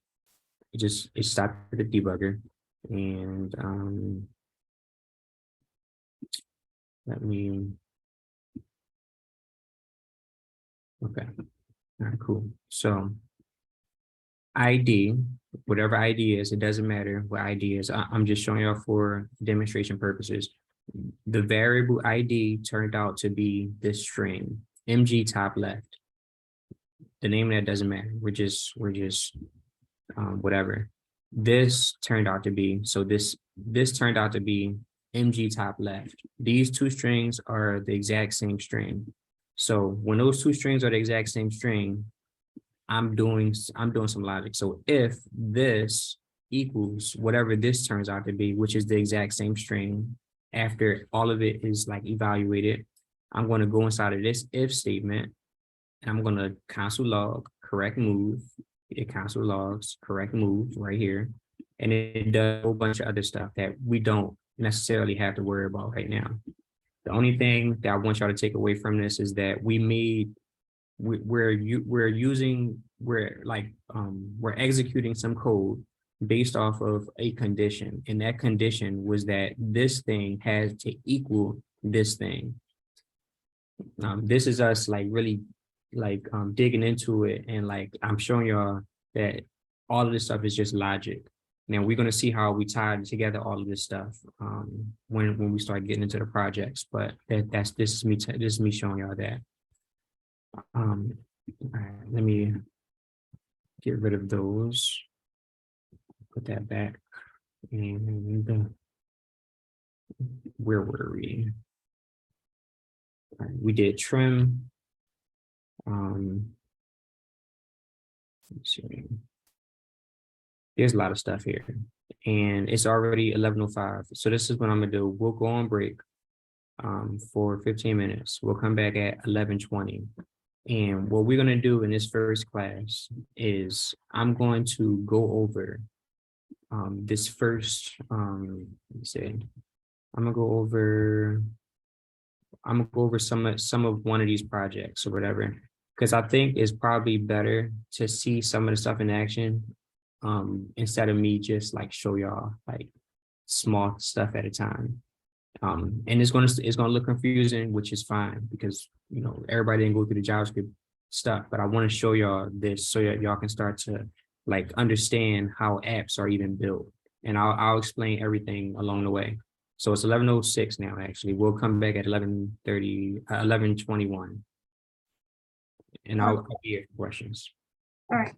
It stopped the debugger and let me. Okay, all right, cool. So ID, whatever ID is, it doesn't matter what ID is. I'm just showing y'all for demonstration purposes. The variable ID turned out to be this string, MG top left. The name of that doesn't matter. We're just whatever. This turned out to be, so this turned out to be MG top left. These two strings are the exact same string. So when those two strings are the exact same string, I'm doing some logic. So if this equals whatever this turns out to be, which is the exact same string, after all of it is like evaluated, I'm going to go inside of this if statement and I'm going to console log correct move. It console logs correct move right here. And it does a whole bunch of other stuff that we don't necessarily have to worry about right now. The only thing that I want y'all to take away from this is that we're executing some code based off of a condition, and that condition was that this thing has to equal this thing. This is us like really like digging into it, and like I'm showing y'all that all of this stuff is just logic. Now we're going to see how we tie together all of this stuff when we start getting into the projects, but this is me showing y'all that. All right, let me get rid of those, put that back, and where were we? All right, we did trim. Let's see. There's a lot of stuff here. And it's already 11:05. So this is what I'm gonna do. We'll go on break for 15 minutes. We'll come back at 11:20. And what we're gonna do in this first class is I'm going to go over this first, let me see. I'm gonna go over some of one of these projects or whatever, because I think it's probably better to see some of the stuff in action instead of me just like show y'all like small stuff at a time. And it's gonna look confusing, which is fine because everybody didn't go through the JavaScript stuff, but I want to show y'all this so that y'all can start to like understand how apps are even built. And I'll explain everything along the way. So it's 11:06 now, actually. We'll come back at 11:30, 11:21. And I'll be here for questions. All right.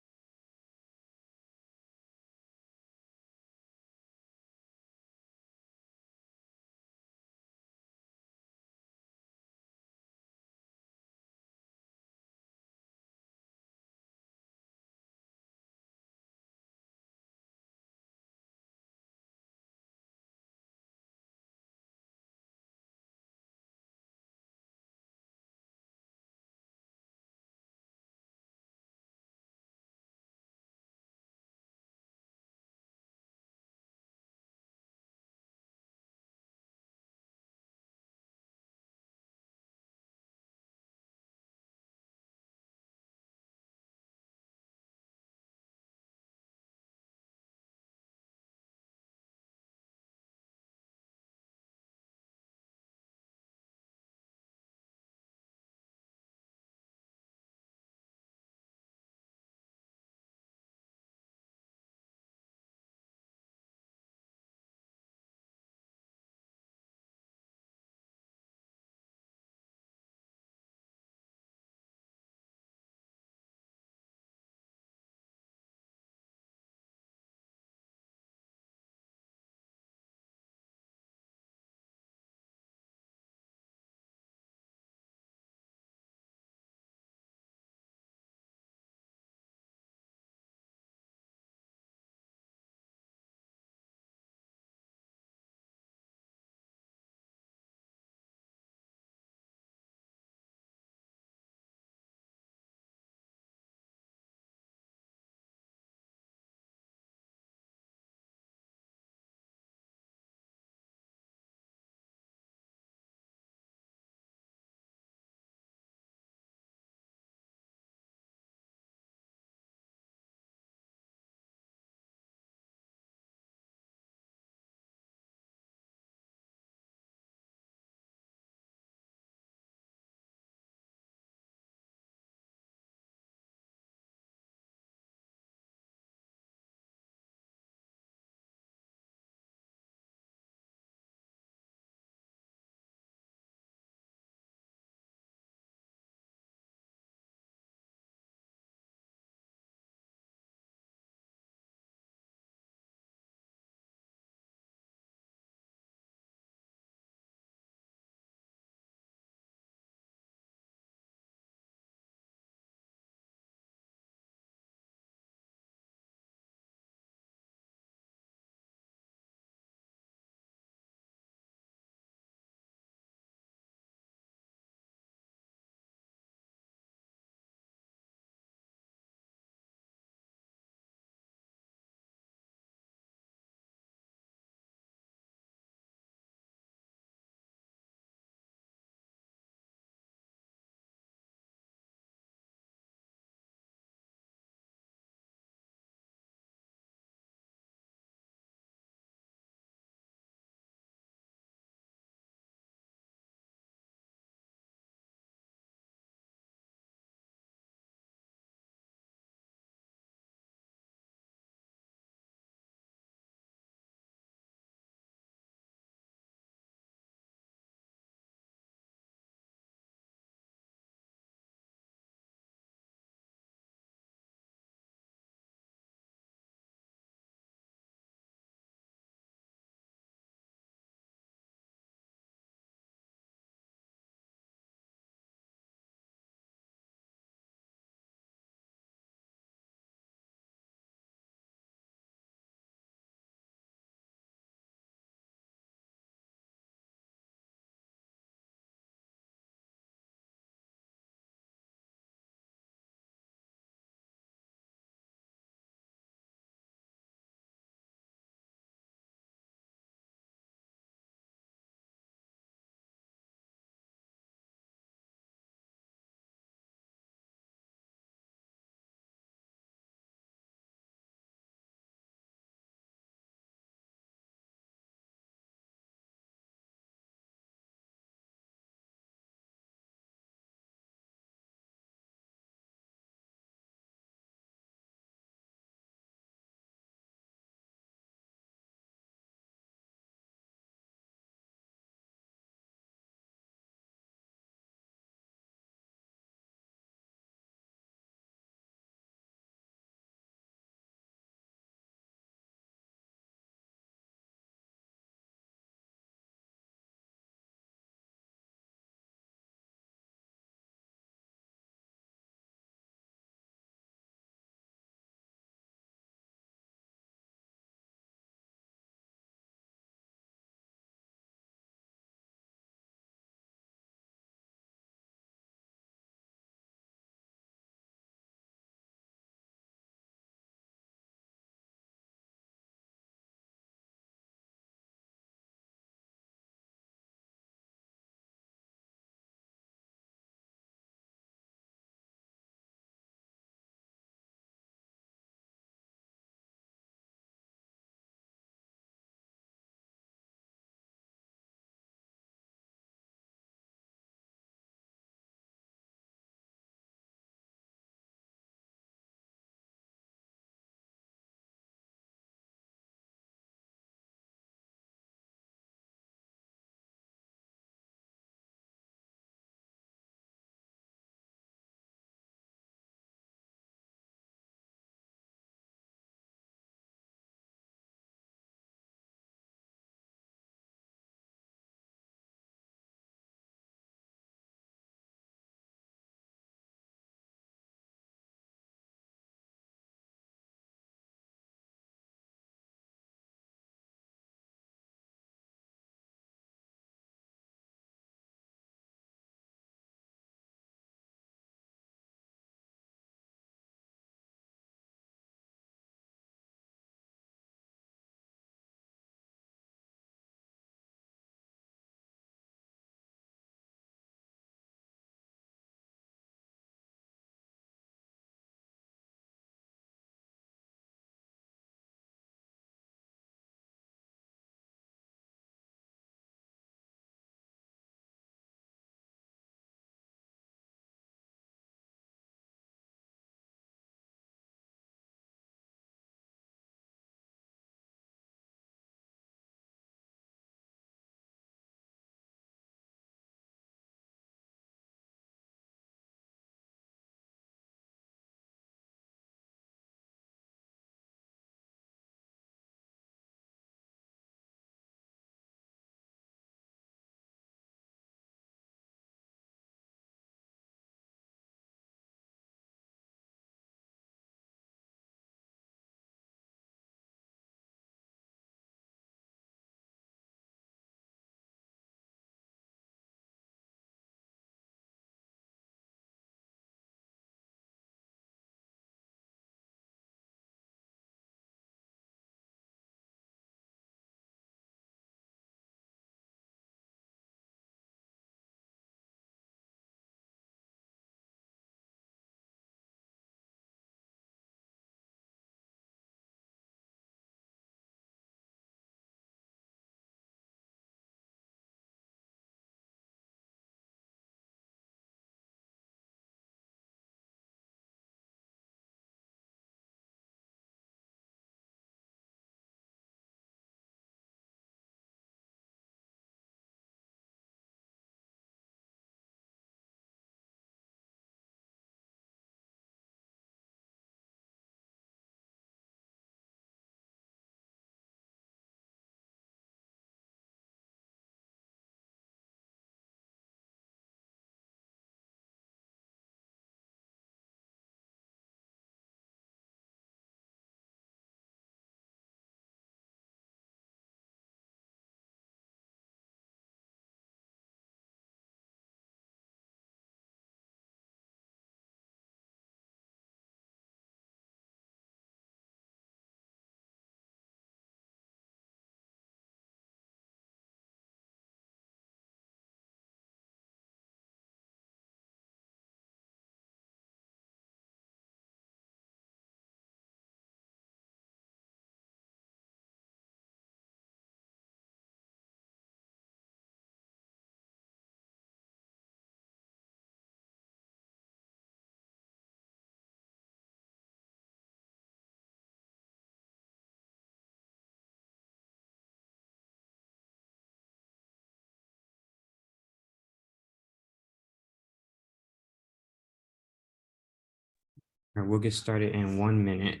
All right, we'll get started in 1 minute.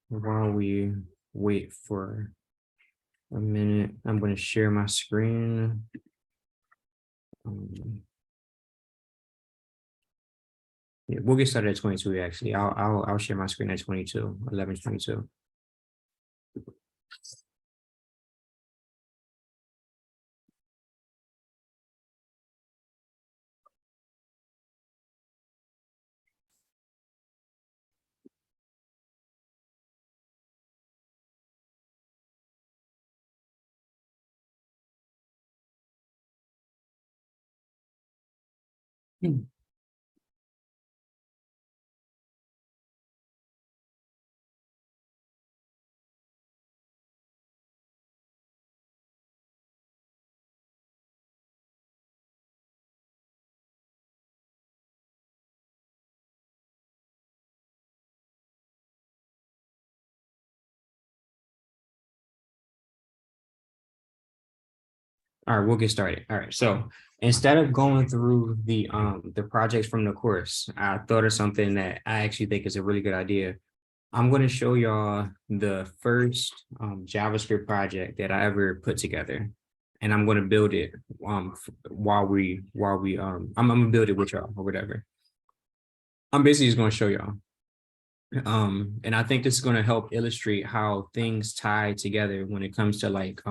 While we wait for a minute, I'm going to share my screen. Yeah, we'll get started at 22. Actually, I'll share my screen at 22, 11:22. All right, we'll get started. All right, so instead of going through the projects from the course, I thought of something that I actually think is a really good idea. I'm going to show y'all the first JavaScript project that I ever put together, and I'm going to build it while we I'm gonna build it with y'all or whatever. I'm basically just going to show y'all. And I think this is going to help illustrate how things tie together when it comes to like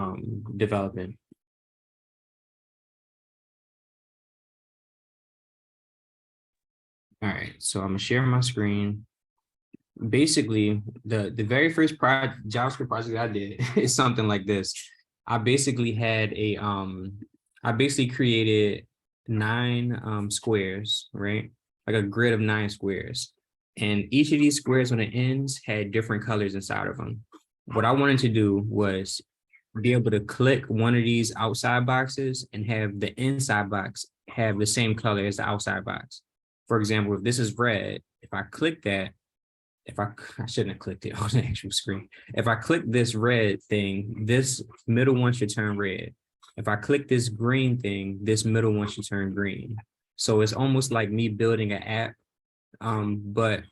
developing. All right, so I'm gonna share my screen. Basically, the very first JavaScript project I did is something like this. I basically had a I basically created 9 squares, right? Like a grid of 9 squares. And each of these squares on the ends had different colors inside of them. What I wanted to do was be able to click one of these outside boxes and have the inside box have the same color as the outside box. For example, if this is red, if I click that, I shouldn't have clicked it on the actual screen. If I click this red thing, this middle one should turn red. If I click this green thing, this middle one should turn green. So it's almost like me building an app. But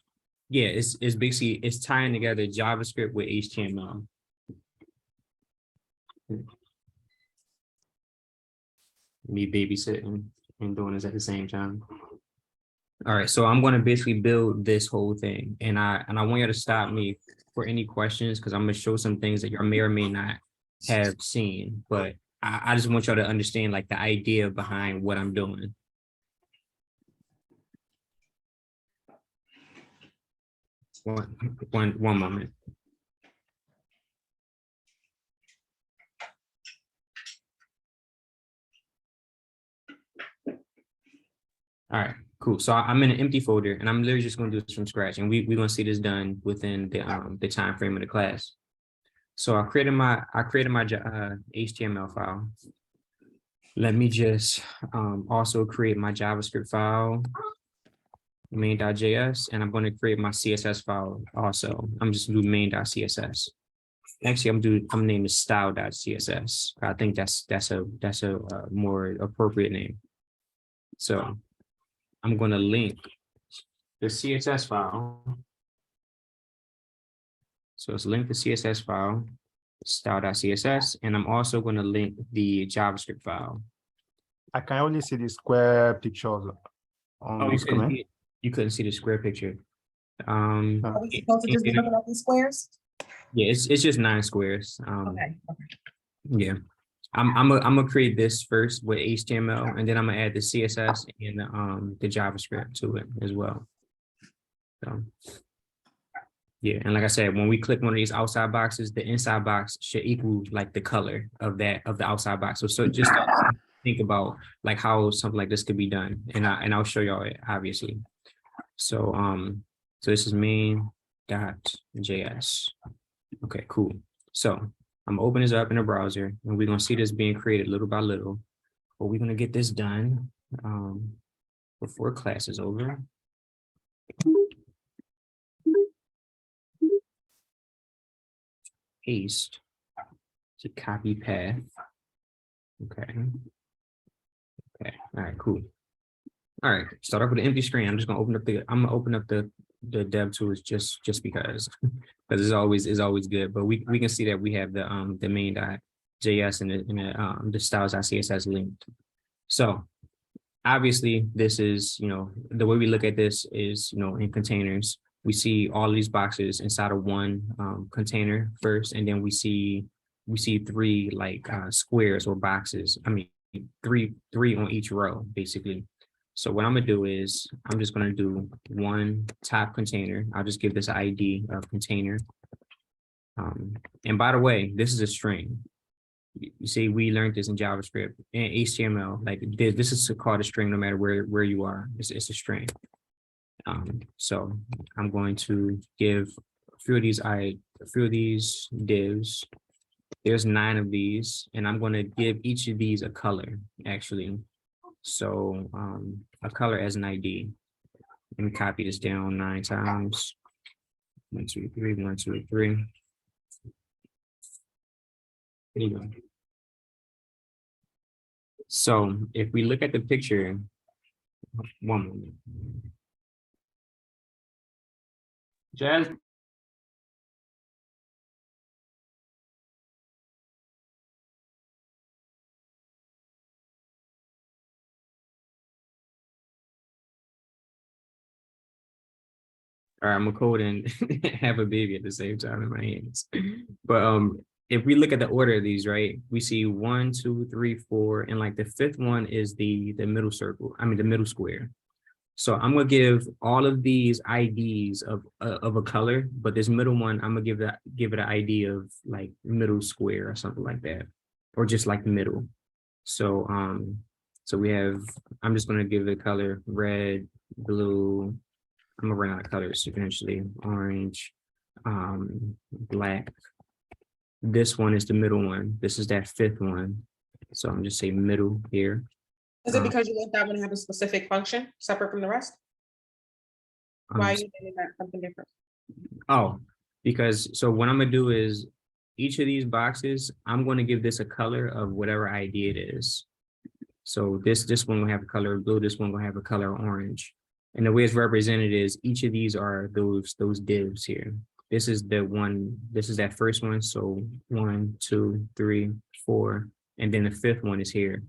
yeah, it's basically, it's tying together JavaScript with HTML. Me babysitting and doing this at the same time. All right, so I'm going to basically build this whole thing, and I want you to stop me for any questions because I'm going to show some things that you may or may not have seen, but I just want y'all to understand like the idea behind what I'm doing. One moment. All right, cool. So I'm in an empty folder, and I'm literally just going to do this from scratch, and we're going to see this done within the time frame of the class. So I created my HTML file. Let me just also create my JavaScript file, main.js, and I'm going to create my CSS file also. I'm just going to do main.css. Actually, I'm naming it style.css. I think that's a more appropriate name. So I'm going to link the CSS file. So it's linked the CSS file, style.css, and I'm also going to link the JavaScript file. I can only see the square pictures on the screen. You couldn't see the square picture. Are we supposed to just be looking at these squares? Yeah, it's just 9 squares. Okay. Yeah, I'm gonna create this first with HTML, and then I'm gonna add the CSS and the JavaScript to it as well. So yeah, and like I said, when we click one of these outside boxes, the inside box should equal like the color of the outside box. So just think about like how something like this could be done, and I'll show y'all it obviously. So so this is main.js. Okay, cool. So I'm gonna open this up in a browser, and we're gonna see this being created little by little. But we're gonna get this done before class is over. Paste to copy path. Okay. Okay, all right, cool. All right, start off with an empty screen. I'm gonna open up the dev tools just because it's always good. But we can see that we have the main.js and the styles.css linked. So obviously this is, the way we look at this is, in containers. We see all of these boxes inside of one container first, and then we see three like squares or boxes. I mean, three on each row, basically. So what I'm gonna do is I'm just gonna do one top container. I'll just give this an ID of container. And by the way, this is a string. You see, we learned this in JavaScript and HTML. Like this is called a string no matter where you are. It's a string. So I'm going to give a few of these divs. There's 9 of these, and I'm going to give each of these a color, actually. So a color as an ID. Let me copy this down 9 times. 1, 2, 3, 1, 2, 3. There you go. So if we look at the picture, one moment. Jazz. All right, I'm gonna code and have a baby at the same time in my hands. But if we look at the order of these, right, we see 1, 2, 3, 4, and like the 5th one is the middle circle. I mean the middle square. So I'm gonna give all of these IDs of a color, but this middle one I'm gonna give it an ID of like middle square or something like that, or just like middle. So so we have. I'm just gonna give it a color red, blue. I'm gonna run out of colors eventually. Orange, black. This one is the middle one. This is that 5th one. So I'm just say middle here. Is it because you want that one to have a specific function separate from the rest? Why are you doing that something different? Oh, because so what I'm gonna do is each of these boxes, I'm going to give this a color of whatever ID it is. So this one will have a color of blue. This one will have a color of orange. And the way it's represented is each of these are those divs here. This is the one, this is that first one. So 1, 2, 3, 4, and then the 5th one is here.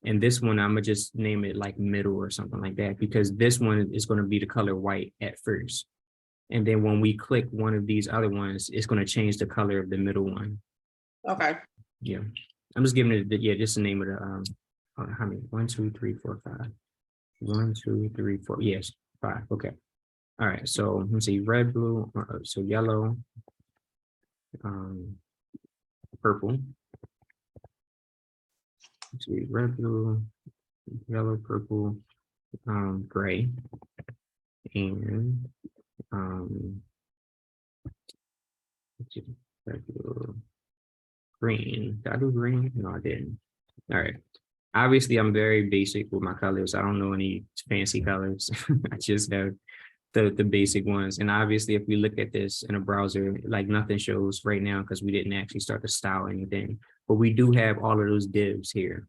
And this one, I'm gonna just name it like middle or something like that, because this one is gonna be the color white at first. And then when we click one of these other ones, it's gonna change the color of the middle one. Okay. Yeah, I'm just giving it, just the name of the, how many? 1, 2, 3, 4, 5. 1, 2, 3, 4. Yes, 5. Okay. All right. So let's see. Red, blue. So yellow. Purple. Let's see. Red, blue, yellow, purple, gray, and let's see. Red, blue, green. Did I do green? No, I didn't. All right. Obviously, I'm very basic with my colors. I don't know any fancy colors. I just have the basic ones. And obviously, if we look at this in a browser, like nothing shows right now because we didn't actually start to style anything. But we do have all of those divs here,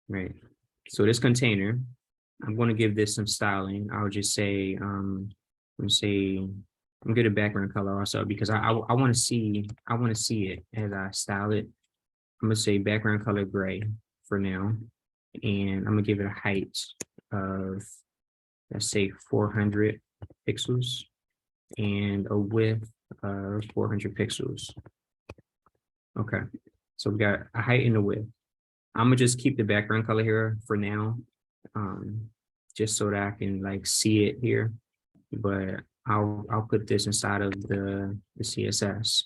right? So this container, I'm going to give this some styling. I'll just say, I'm get a background color also because I want to see it as I style it. I'm gonna say background color gray for now, and I'm gonna give it a height of, let's say 400 pixels and a width of 400 pixels. Okay, so we got a height and a width. I'm gonna just keep the background color here for now, just so that I can like see it here, but I'll put this inside of the CSS.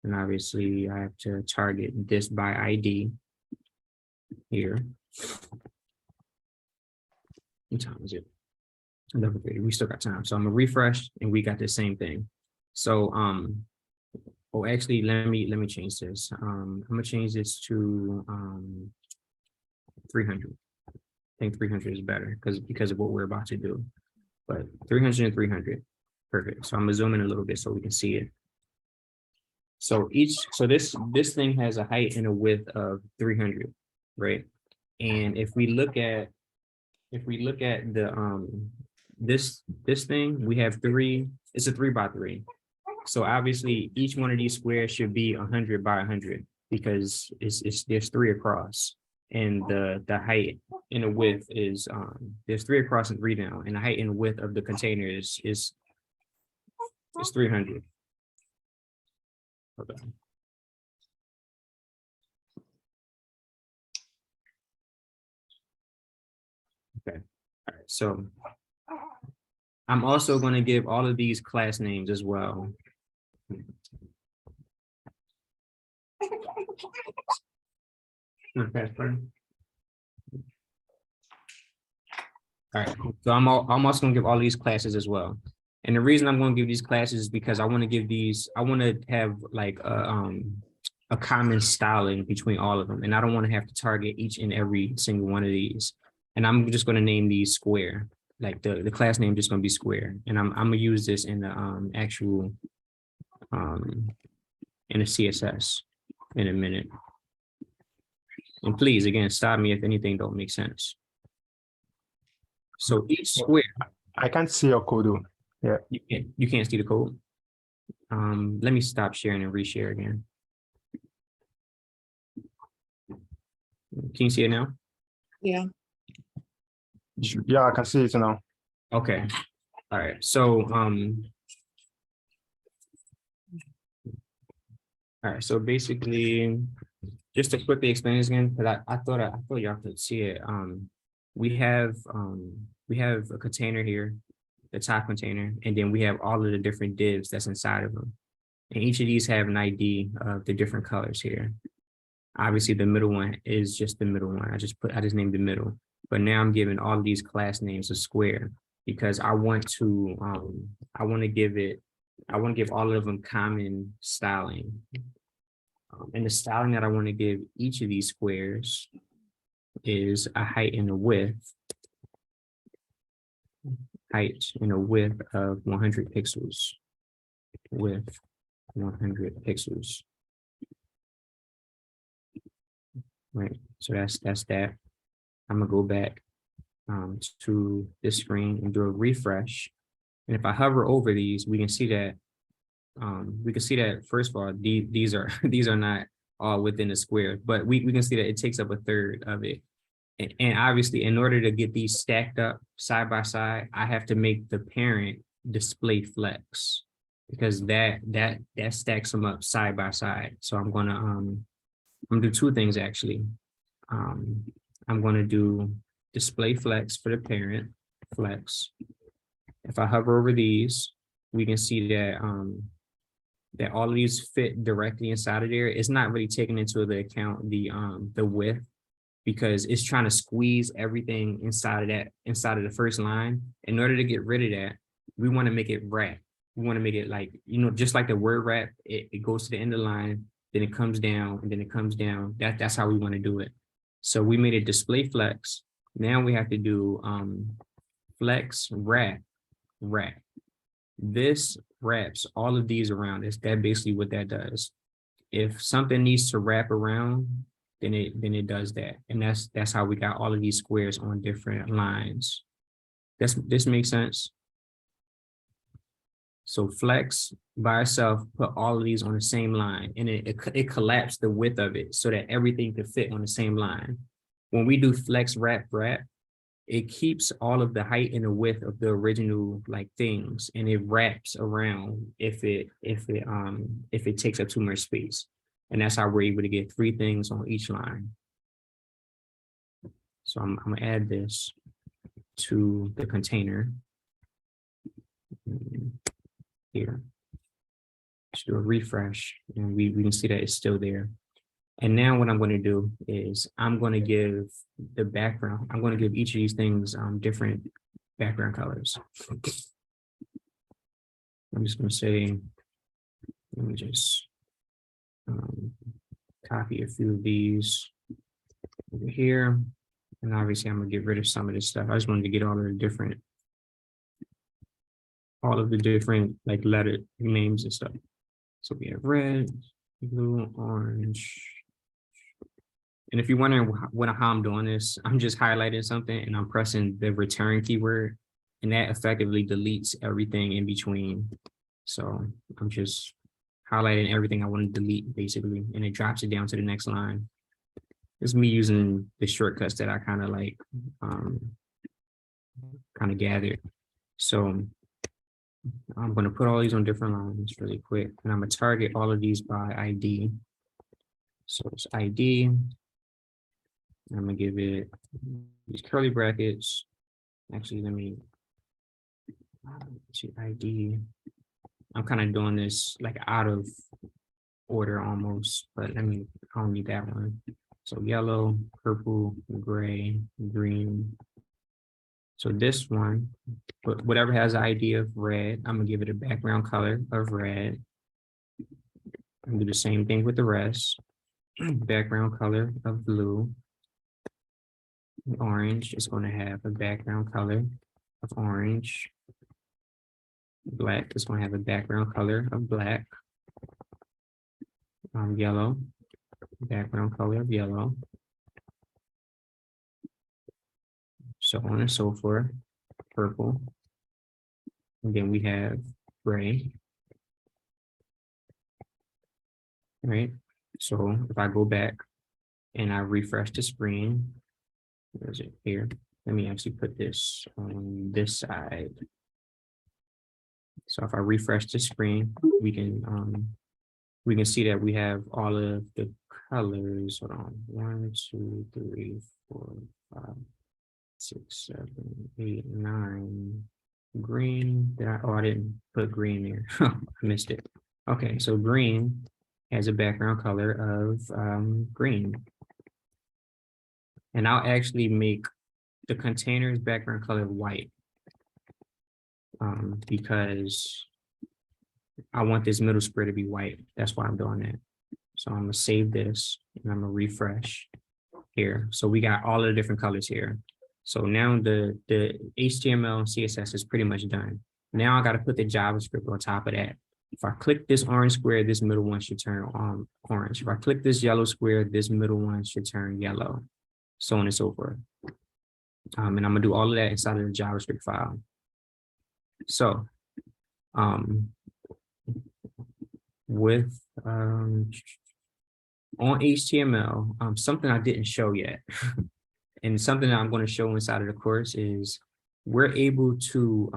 And obviously I have to target this by ID here. What time is it? 11:30. We still got time. So I'm gonna refresh and we got the same thing. So oh actually let me change this. I'm gonna change this to 300. I think 300 is better because of what we're about to do. But 300 and 300. Perfect. So I'm gonna zoom in a little bit so we can see it. So this thing has a height and a width of 300, right? And if we look at the this thing, we have three, it's a 3x3. So obviously each one of these squares should be 100 by 100 because there's 3 across, and the height and the width is there's 3 across and 3 down, and the height and width of the container is 300. Okay. Okay. All right. So I'm also going to give all of these class names as well. Okay. All right, cool. So I'm also gonna give all these classes as well. And the reason I'm gonna give these classes is because I want to give these, I want to have like a common styling between all of them. And I don't want to have to target each and every single one of these. And I'm just gonna name these square. Like the class name just gonna be square. And I'm gonna use this in the actual in the CSS in a minute. And please, again, stop me if anything don't make sense. So each square, I can't see your code though. Yeah. you can't see the code. Let me stop sharing and reshare again. Can you see it now? Yeah. Yeah, I can see it now. Okay. All right. So all right. So basically, just to quickly explain this again, because I thought y'all could see it. We have a container here, the top container, and then we have all of the different divs that's inside of them. And each of these have an ID of the different colors here. Obviously, the middle one is just the middle one. I just named the middle. But now I'm giving all of these class names a square because I want to give all of them common styling. And the styling that I want to give each of these squares is a height and a width. Height and a width of 100 pixels. Width 100 pixels. Right. So that's that. I'm gonna go back to this screen and do a refresh. And if I hover over these, we can see that first of all, these are these are not all within the square, but we can see that it takes up a third of it. And obviously, in order to get these stacked up side by side, I have to make the parent display flex because that stacks them up side by side. So I'm gonna do 2 things actually. I'm gonna do display flex for the parent flex. If I hover over these, we can see that that all of these fit directly inside of there. It's not really taking into the account the width because it's trying to squeeze everything inside of the first line. In order to get rid of that, we want to make it wrap. We want to make it like, just like the word wrap, it goes to the end of the line, then it comes down, and then it comes down. That's how we want to do it. So we made it display flex. Now we have to do flex wrap. This wraps all of these around. That's basically what that does. If something needs to wrap around, then it does that. And that's how we got all of these squares on different lines. This makes sense. So flex by itself, put all of these on the same line, and it collapsed the width of it so that everything could fit on the same line. When we do flex wrap, it keeps all of the height and the width of the original like things, and it wraps around if it takes up too much space. And that's how we're able to get 3 things on each line. So I'm gonna add this to the container here. Just do a refresh, and we can see that it's still there. And now what I'm going to do is I'm going to give the background. I'm going to give each of these things different background colors. I'm just going to say, let me just copy a few of these over here. And obviously I'm going to get rid of some of this stuff. I just wanted to get all of the different like letter names and stuff. So we have red, blue, orange, And if you're wondering how I'm doing this, I'm just highlighting something and I'm pressing the return keyword, and that effectively deletes everything in between. So I'm just highlighting everything I want to delete basically, and it drops it down to the next line. It's me using the shortcuts that I kind of like, kind of gathered. So I'm going to put all these on different lines really quick, and I'm going to target all of these by ID. So it's ID. I'm going to give it these curly brackets. Actually, let me see ID. I'm kind of doing this like out of order almost, but I don't need that one. So yellow, purple, gray, green. So this one, but whatever has the ID of red, I'm gonna give it a background color of red. And do the same thing with the rest. Background color of blue. Orange is going to have a background color of orange. Black is going to have a background color of black. Yellow, background color of yellow. So on and so forth. Purple. And then we have gray. Right. So if I go back and I refresh the screen, where is it here? Let me actually put this on this side. So if I refresh the screen, we can see that we have all of the colors. Hold on. 1, 2, 3, 4, 5, 6, 7, 8, 9. Green. I didn't put green there. I missed it. Okay, so green has a background color of green. And I'll actually make the container's background color white, because I want this middle square to be white. That's why I'm doing that. So I'm gonna save this and I'm gonna refresh here. So we got all of the different colors here. So now the HTML and CSS is pretty much done. Now I got to put the JavaScript on top of that. If I click this orange square, this middle one should turn orange. If I click this yellow square, this middle one should turn yellow, so on and so forth. And I'm gonna do all of that inside of the JavaScript file. So with on HTML, something I didn't show yet, and something that I'm going to show inside of the course is we're able to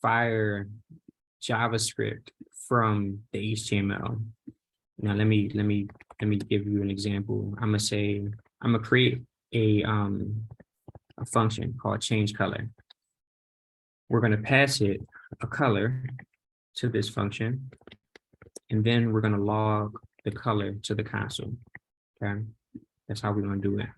fire JavaScript from the HTML. Now let me give you an example. I'm gonna create a function called change color. We're gonna pass it a color to this function, and then we're gonna log the color to the console. Okay, that's how we're gonna do it.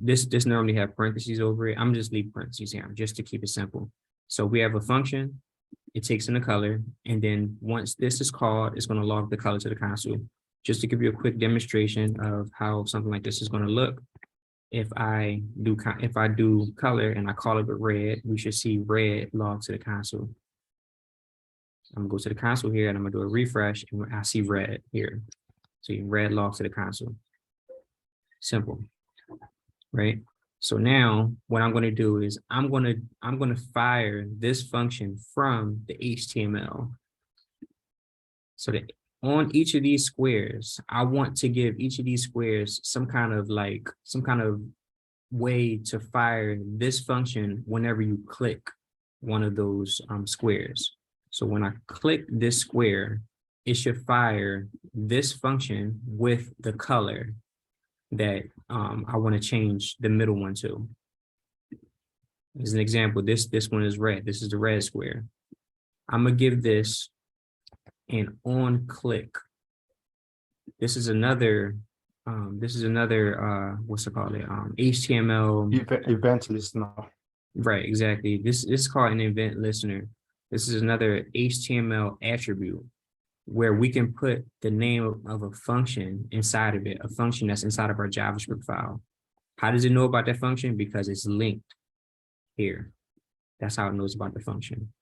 This normally have parentheses over it. I'm just leave parentheses here just to keep it simple. So we have a function, it takes in the color, and then once this is called, it's going to log the color to the console. Just to give you a quick demonstration of how something like this is going to look. If I do color and I call it with red, we should see red log to the console. I'm gonna go to the console here and I'm gonna do a refresh, and I see red here. So red logs to the console. Simple, right? So now what I'm going to do is I'm going to fire this function from the HTML. So that on each of these squares, I want to give each of these squares some kind of way to fire this function whenever you click one of those squares. So when I click this square, it should fire this function with the color that I want to change the middle one to. As an example, this one is red. This is the red square. I'm gonna give this an on click. This is another what's it called? HTML event listener. Right, exactly. This is called an event listener. This is another HTML attribute where we can put the name of a function inside of it, a function that's inside of our JavaScript file. How does it know about that function? Because it's linked here. That's how it knows about the function.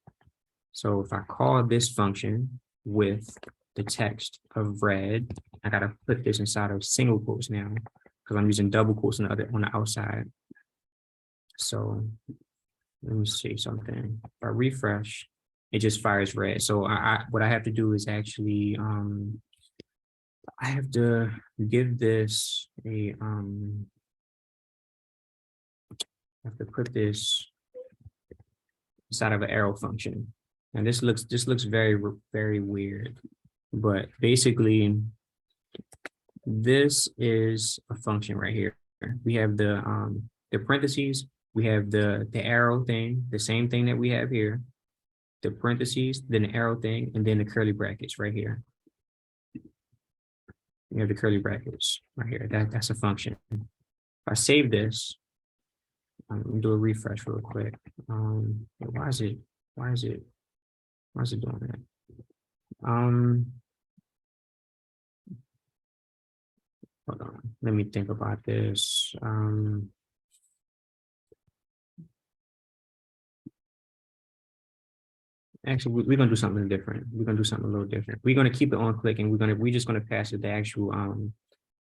So if I call this function with the text of red. I gotta put this inside of single quotes now because I'm using double quotes on the outside. So let me see something. If I refresh, it just fires red. So what I have to do is actually I have to give this a I have to put this inside of an arrow function. And this looks very, very weird. But basically, this is a function right here. We have the parentheses, we have the arrow thing, the same thing that we have here, the parentheses, then the arrow thing, and then the curly brackets right here. We have the curly brackets right here. That's a function. If I save this, let me do a refresh real quick. Why is it doing that? Hold on, let me think about this. Actually, we're gonna do something different. We're gonna do something a little different. We're gonna keep it on click, and we're just gonna pass it the actual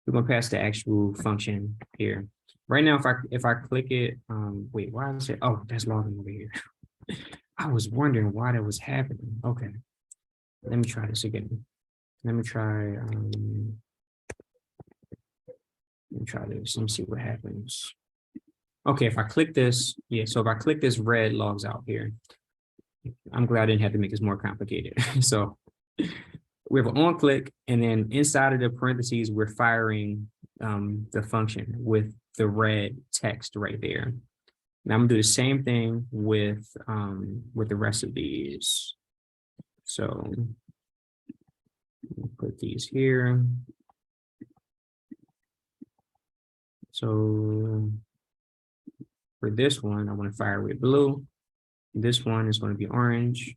we're gonna pass the actual function here. Right now, if I click it, wait, why is it? Oh, that's logging over here. I was wondering why that was happening. Okay, let me try this again. Let me try this. Let me see what happens. Okay, if I click this, yeah. So if I click this, red logs out here. I'm glad I didn't have to make this more complicated. So we have an on click, and then inside of the parentheses, we're firing the function with the red text right there. Now I'm gonna do the same thing with the rest of these. So put these here. So for this one, I want to fire with blue. This one is going to be orange.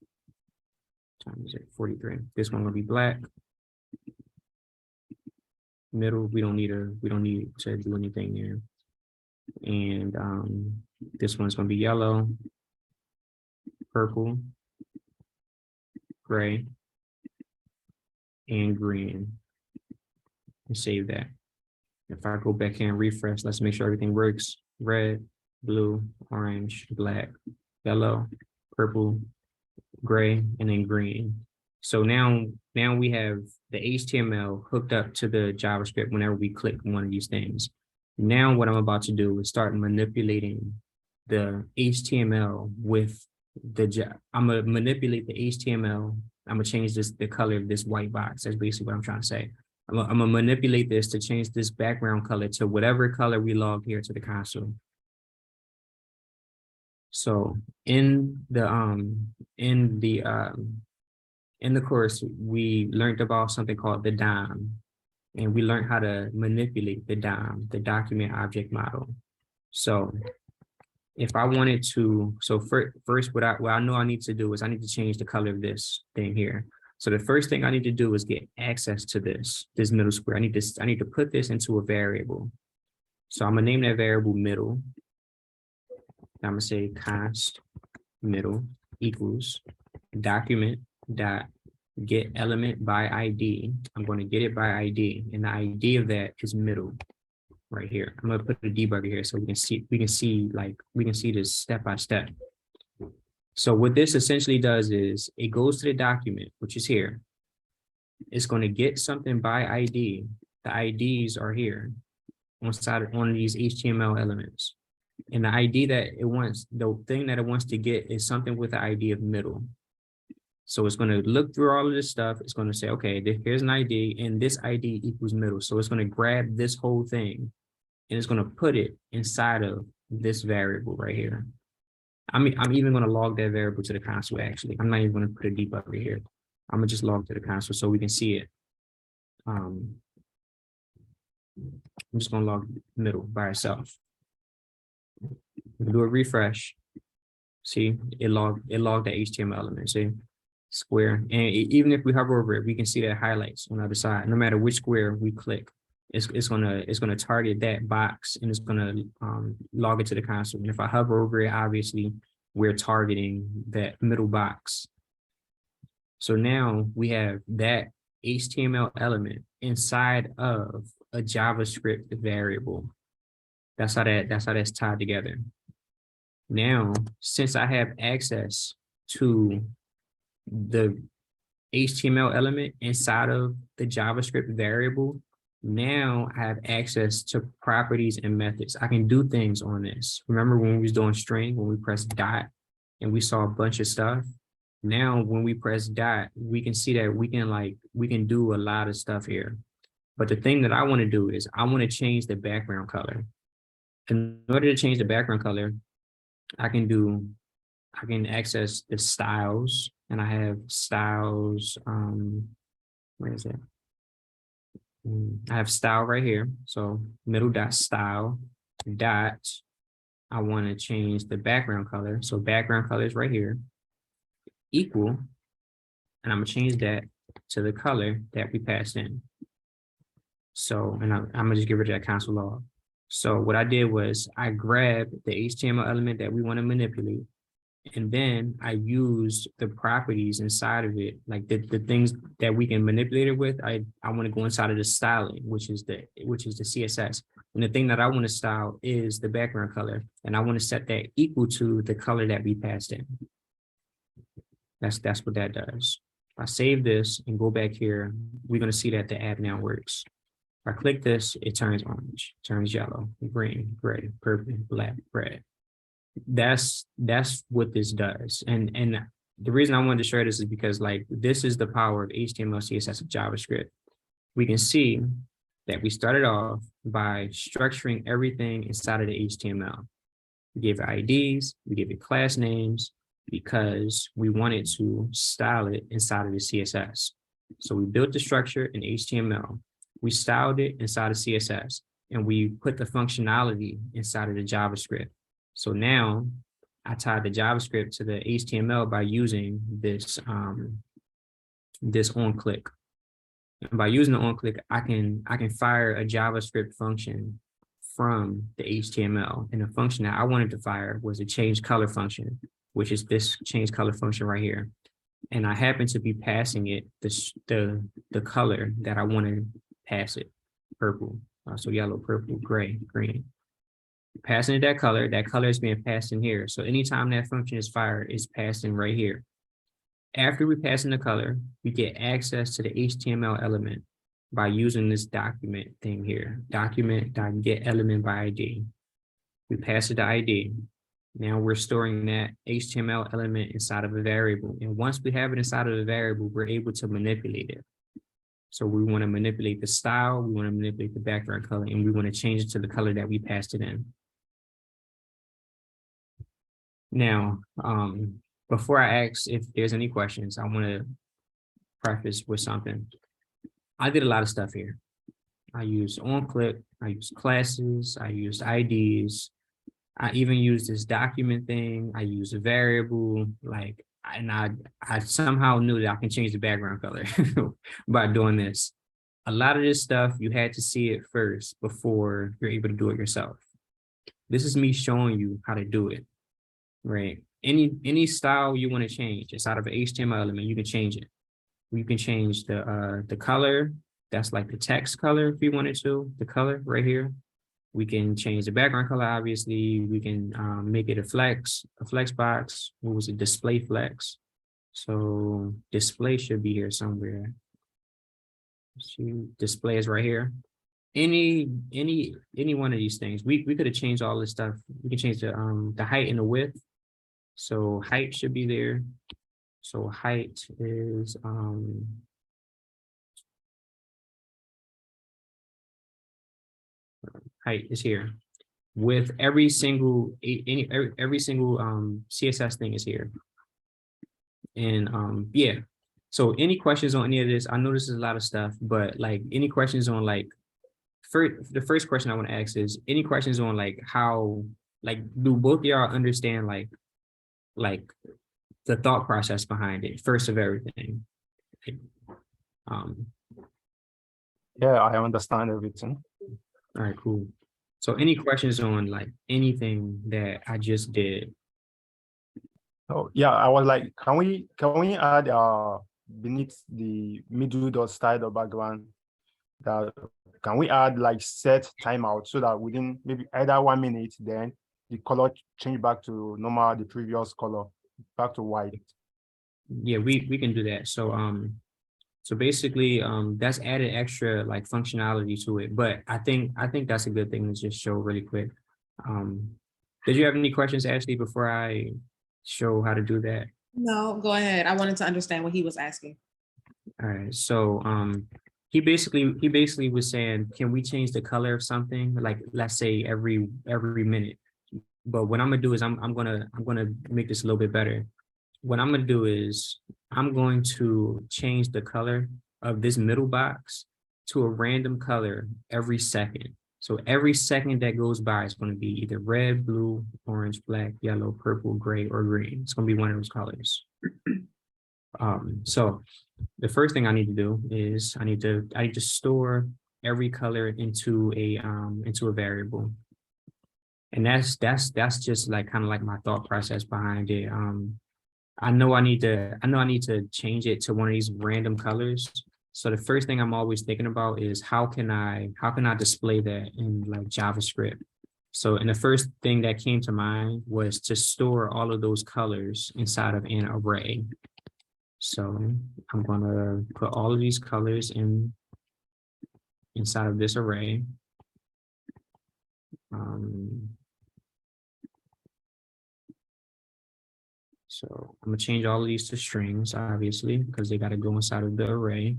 Time is it? 43. This one will be black. Middle, we don't need to do anything there. And this one's going to be yellow, purple, gray, and green. And save that. If I go back here and refresh, let's make sure everything works. Red, blue, orange, black, yellow, purple, gray, and then green. So now we have the HTML hooked up to the JavaScript whenever we click one of these things. Now what I'm about to do is start manipulating the HTML with I'm gonna manipulate the HTML. I'm gonna change the color of this white box. That's basically what I'm trying to say. I'm gonna manipulate this to change this background color to whatever color we log here to the console. So in the course, we learned about something called the DOM, and we learned how to manipulate the DOM, the document object model. So if I wanted to, so first what I know I need to do is I need to change the color of this thing here. So the first thing I need to do is get access to this middle square. I need to put this into a variable. So I'm gonna name that variable middle. I'm gonna say const middle equals document dot get element by ID. I'm going to get it by ID, and the ID of that is middle right here. I'm gonna put the debugger here so we can see this step by step. So what this essentially does is it goes to the document, which is here. It's going to get something by ID. The IDs are here on these HTML elements. And the ID that it wants, the thing that it wants to get is something with the ID of middle. So it's going to look through all of this stuff. It's going to say, okay, here's an ID and this ID equals middle. So it's going to grab this whole thing and it's going to put it inside of this variable right here. I'm even going to log that variable to the console, actually. I'm not even going to put a debugger here. I'm going to just log to the console so we can see it. I'm just going to log middle by itself. Do a refresh. See, it logged the HTML element. See, square. And even if we hover over it, we can see that highlights on the other side. No matter which square we click, it's gonna target that box and it's gonna log it to the console. And if I hover over it, obviously we're targeting that middle box. So now we have that HTML element inside of a JavaScript variable. That's how that's tied together. Now, since I have access to the HTML element inside of the JavaScript variable, now I have access to properties and methods. I can do things on this. Remember when we was doing string, when we pressed dot and we saw a bunch of stuff? Now, when we press dot, we can see that we can do a lot of stuff here. But the thing that I want to do is I want to change the background color. In order to change the background color, I can access the styles, and I have styles. Where is it? I have style right here. So middle dot style dot. I want to change the background color. So background color is right here. Equal, and I'm gonna change that to the color that we passed in. So, and I'm gonna just get rid of that console log. So what I did was I grabbed the HTML element that we want to manipulate, and then I used the properties inside of it, like the things that we can manipulate it with. I want to go inside of the styling, which is the CSS. And the thing that I want to style is the background color, and I want to set that equal to the color that we passed in. That's what that does. If I save this and go back here, we're going to see that the app now works. If I click this, it turns orange, turns yellow, green, gray, purple, black, red. That's what this does. And the reason I wanted to share this is because like this is the power of HTML, CSS, and JavaScript. We can see that we started off by structuring everything inside of the HTML. We gave it IDs, we gave it class names, because we wanted to style it inside of the CSS. So we built the structure in HTML, we styled it inside of CSS, and we put the functionality inside of the JavaScript. So now I tied the JavaScript to the HTML by using this on click. And by using the on click, I can fire a JavaScript function from the HTML. And the function that I wanted to fire was a change color function, which is this change color function right here. And I happen to be passing it the color that I want to pass it, purple. So yellow, purple, gray, green. Passing it that color is being passed in here. So anytime that function is fired, it's passed in right here. After we pass in the color, we get access to the HTML element by using this document thing here, document.getElementById. We pass it the ID. Now we're storing that HTML element inside of a variable. And once we have it inside of a variable, we're able to manipulate it. So we want to manipulate the style, we want to manipulate the background color, and we want to change it to the color that we passed it in. Now, before I ask if there's any questions, I want to preface with something. I did a lot of stuff here. I used onClick, I used classes, I used IDs. I even used this document thing. I used a variable, like, and I somehow knew that I can change the background color by doing this. A lot of this stuff, you had to see it first before you're able to do it yourself. This is me showing you how to do it, right? Any style you want to change, it's out of an HTML element, you can change it. You can change the color. That's like the text color if you wanted to, the color right here. We can change the background color, obviously. We can make it a flex box. What was it? Display flex. So display should be here somewhere. See, display is right here. Any one of these things. We could have changed all this stuff. We can change the height and the width. So height should be there. So height is height is here. With every single CSS thing is here. And yeah. So any questions on any of this? I know this is a lot of stuff, but like any questions on like the first question I want to ask is any questions on like how, like, do both of y'all understand like the thought process behind it first of everything? Yeah, I understand everything. All right, cool. So any questions on like anything that I just did? Oh yeah, I was like, can we add beneath the middle dot style or background, that can we add like set timeout so that within maybe either 1 minute, then the color change back to normal, the previous color, back to white. Yeah, we can do that. So basically, that's added extra like functionality to it. But I think that's a good thing to just show really quick. Did you have any questions, Ashley, before I show how to do that? No, go ahead. I wanted to understand what he was asking. All right. So he basically was saying, can we change the color of something, like let's say every minute? But what I'm gonna do is I'm gonna make this a little bit better. What I'm gonna do is I'm going to change the color of this middle box to a random color every second. So every second that goes by is going to be either red, blue, orange, black, yellow, purple, gray, or green. It's going to be one of those colors. So the first thing I need to do is I need to store every color into a variable. And that's just like kind of like my thought process behind it. I know I need to change it to one of these random colors. So the first thing I'm always thinking about is how can I display that in like JavaScript? So, and the first thing that came to mind was to store all of those colors inside of an array. So I'm gonna put all of these colors inside of this array. So I'm gonna change all of these to strings, obviously, because they got to go inside of the array.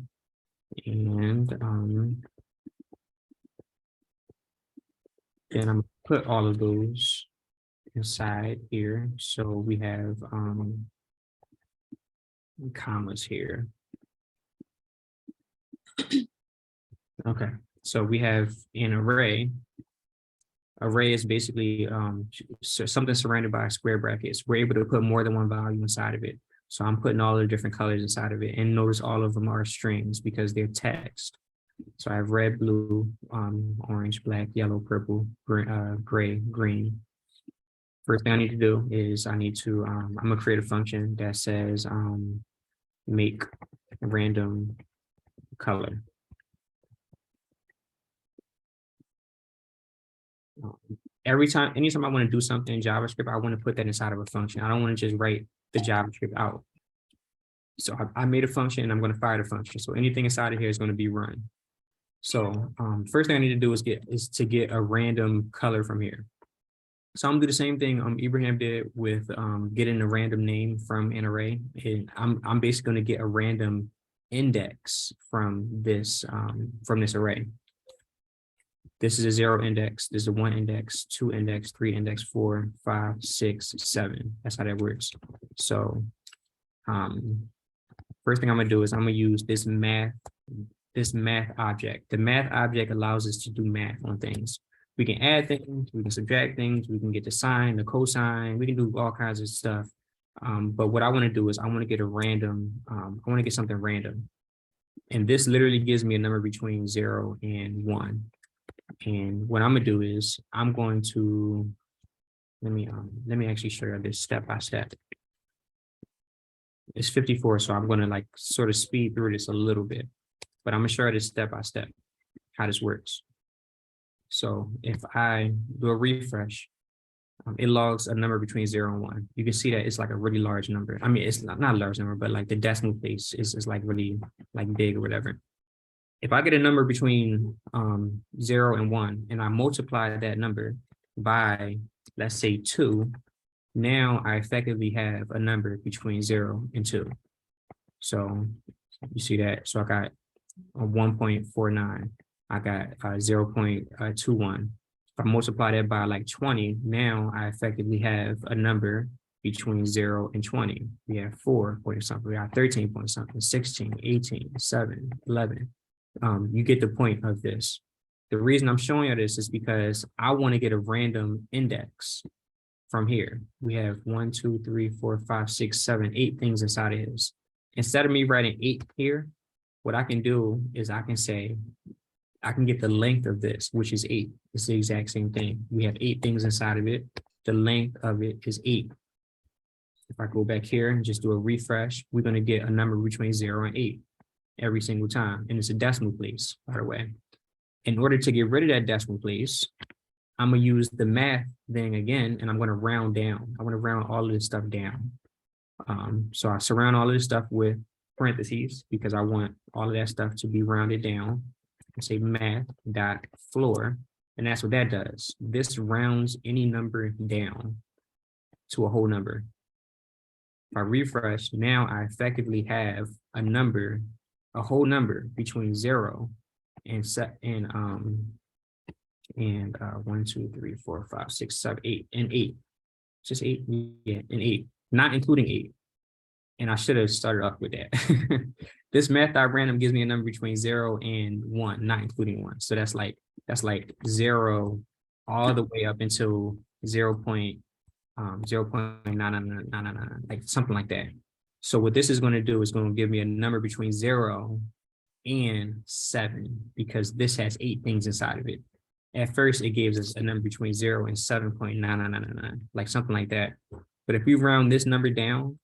And then I'm gonna put all of those inside here. So we have commas here. Okay, so we have an array. Array is basically something surrounded by square brackets. We're able to put more than one value inside of it. So I'm putting all the different colors inside of it, and notice all of them are strings because they're text. So I have red, blue, orange, black, yellow, purple, gray, green. First thing I need to do is I need to I'm gonna create a function that says make random color. Anytime I want to do something in JavaScript, I want to put that inside of a function. I don't want to just write the JavaScript out. So I made a function and I'm going to fire the function. So anything inside of here is going to be run. So first thing I need to do is to get a random color from here. So I'm gonna do the same thing Ibrahim did with getting a random name from an array. And I'm basically going to get a random index from this array. This is a 0 index, this is a 1 index, 2 index, 3 index, 4, 5, 6, 7. That's how that works. So first thing I'm gonna do is I'm gonna use this math object. The math object allows us to do math on things. We can add things, we can subtract things, we can get the sine, the cosine, we can do all kinds of stuff. But what I want to do is I want to get a random, I want to get something random. And this literally gives me a number between 0 and 1. And what I'm gonna do is I'm going to let me actually show you this step by step. It's 54, so I'm gonna like sort of speed through this a little bit, but I'm gonna show you this step by step how this works. So if I do a refresh, it logs a number between 0 and 1. You can see that it's like a really large number. I mean, it's not a large number, but like the decimal place is like really like big or whatever. If I get a number between 0 and 1, and I multiply that number by, let's say 2, now I effectively have a number between 0 and 2. So you see that. So I got a 1.49. I got 0.21. If I multiply that by like 20, now I effectively have a number between 0 and 20. We have 4 point something, we got 13 point something, 16, 18, 7, 11. You get the point of this. The reason I'm showing you this is because I want to get a random index from here. We have 1, 2, 3, 4, 5, 6, 7, 8 things inside of this. Instead of me writing 8 here, what I can do is I can say, I can get the length of this, which is 8. It's the exact same thing. We have 8 things inside of it. The length of it is 8. If If I go back here and just do a refresh, we're going to get a number between 0 and 8 every single time. And it's a decimal place, by the way. In order to get rid of that decimal place, I'm going to use the math thing again, and I'm going to round down. I want to round all of this stuff down. So I surround all of this stuff with parentheses because I want all of that stuff to be rounded down. I say math dot floor, and that's what that does. This rounds any number down to a whole number. If I refresh, now I effectively have a number, a whole number between 0 and 1, 2, 3, 4, 5, 6, 7, 8, and 8. Just 8, yeah, and 8, not including 8. And I should have started off with that. This math dot random gives me a number between 0 and 1, not including 1. So that's like 0 all the way up until 0.99999, like something like that. So what this is going to do is going to give me a number between 0 and 7 because this has 8 things inside of it. At first, it gives us a number between 0 and 7.9999, like something like that. But if we round this number down,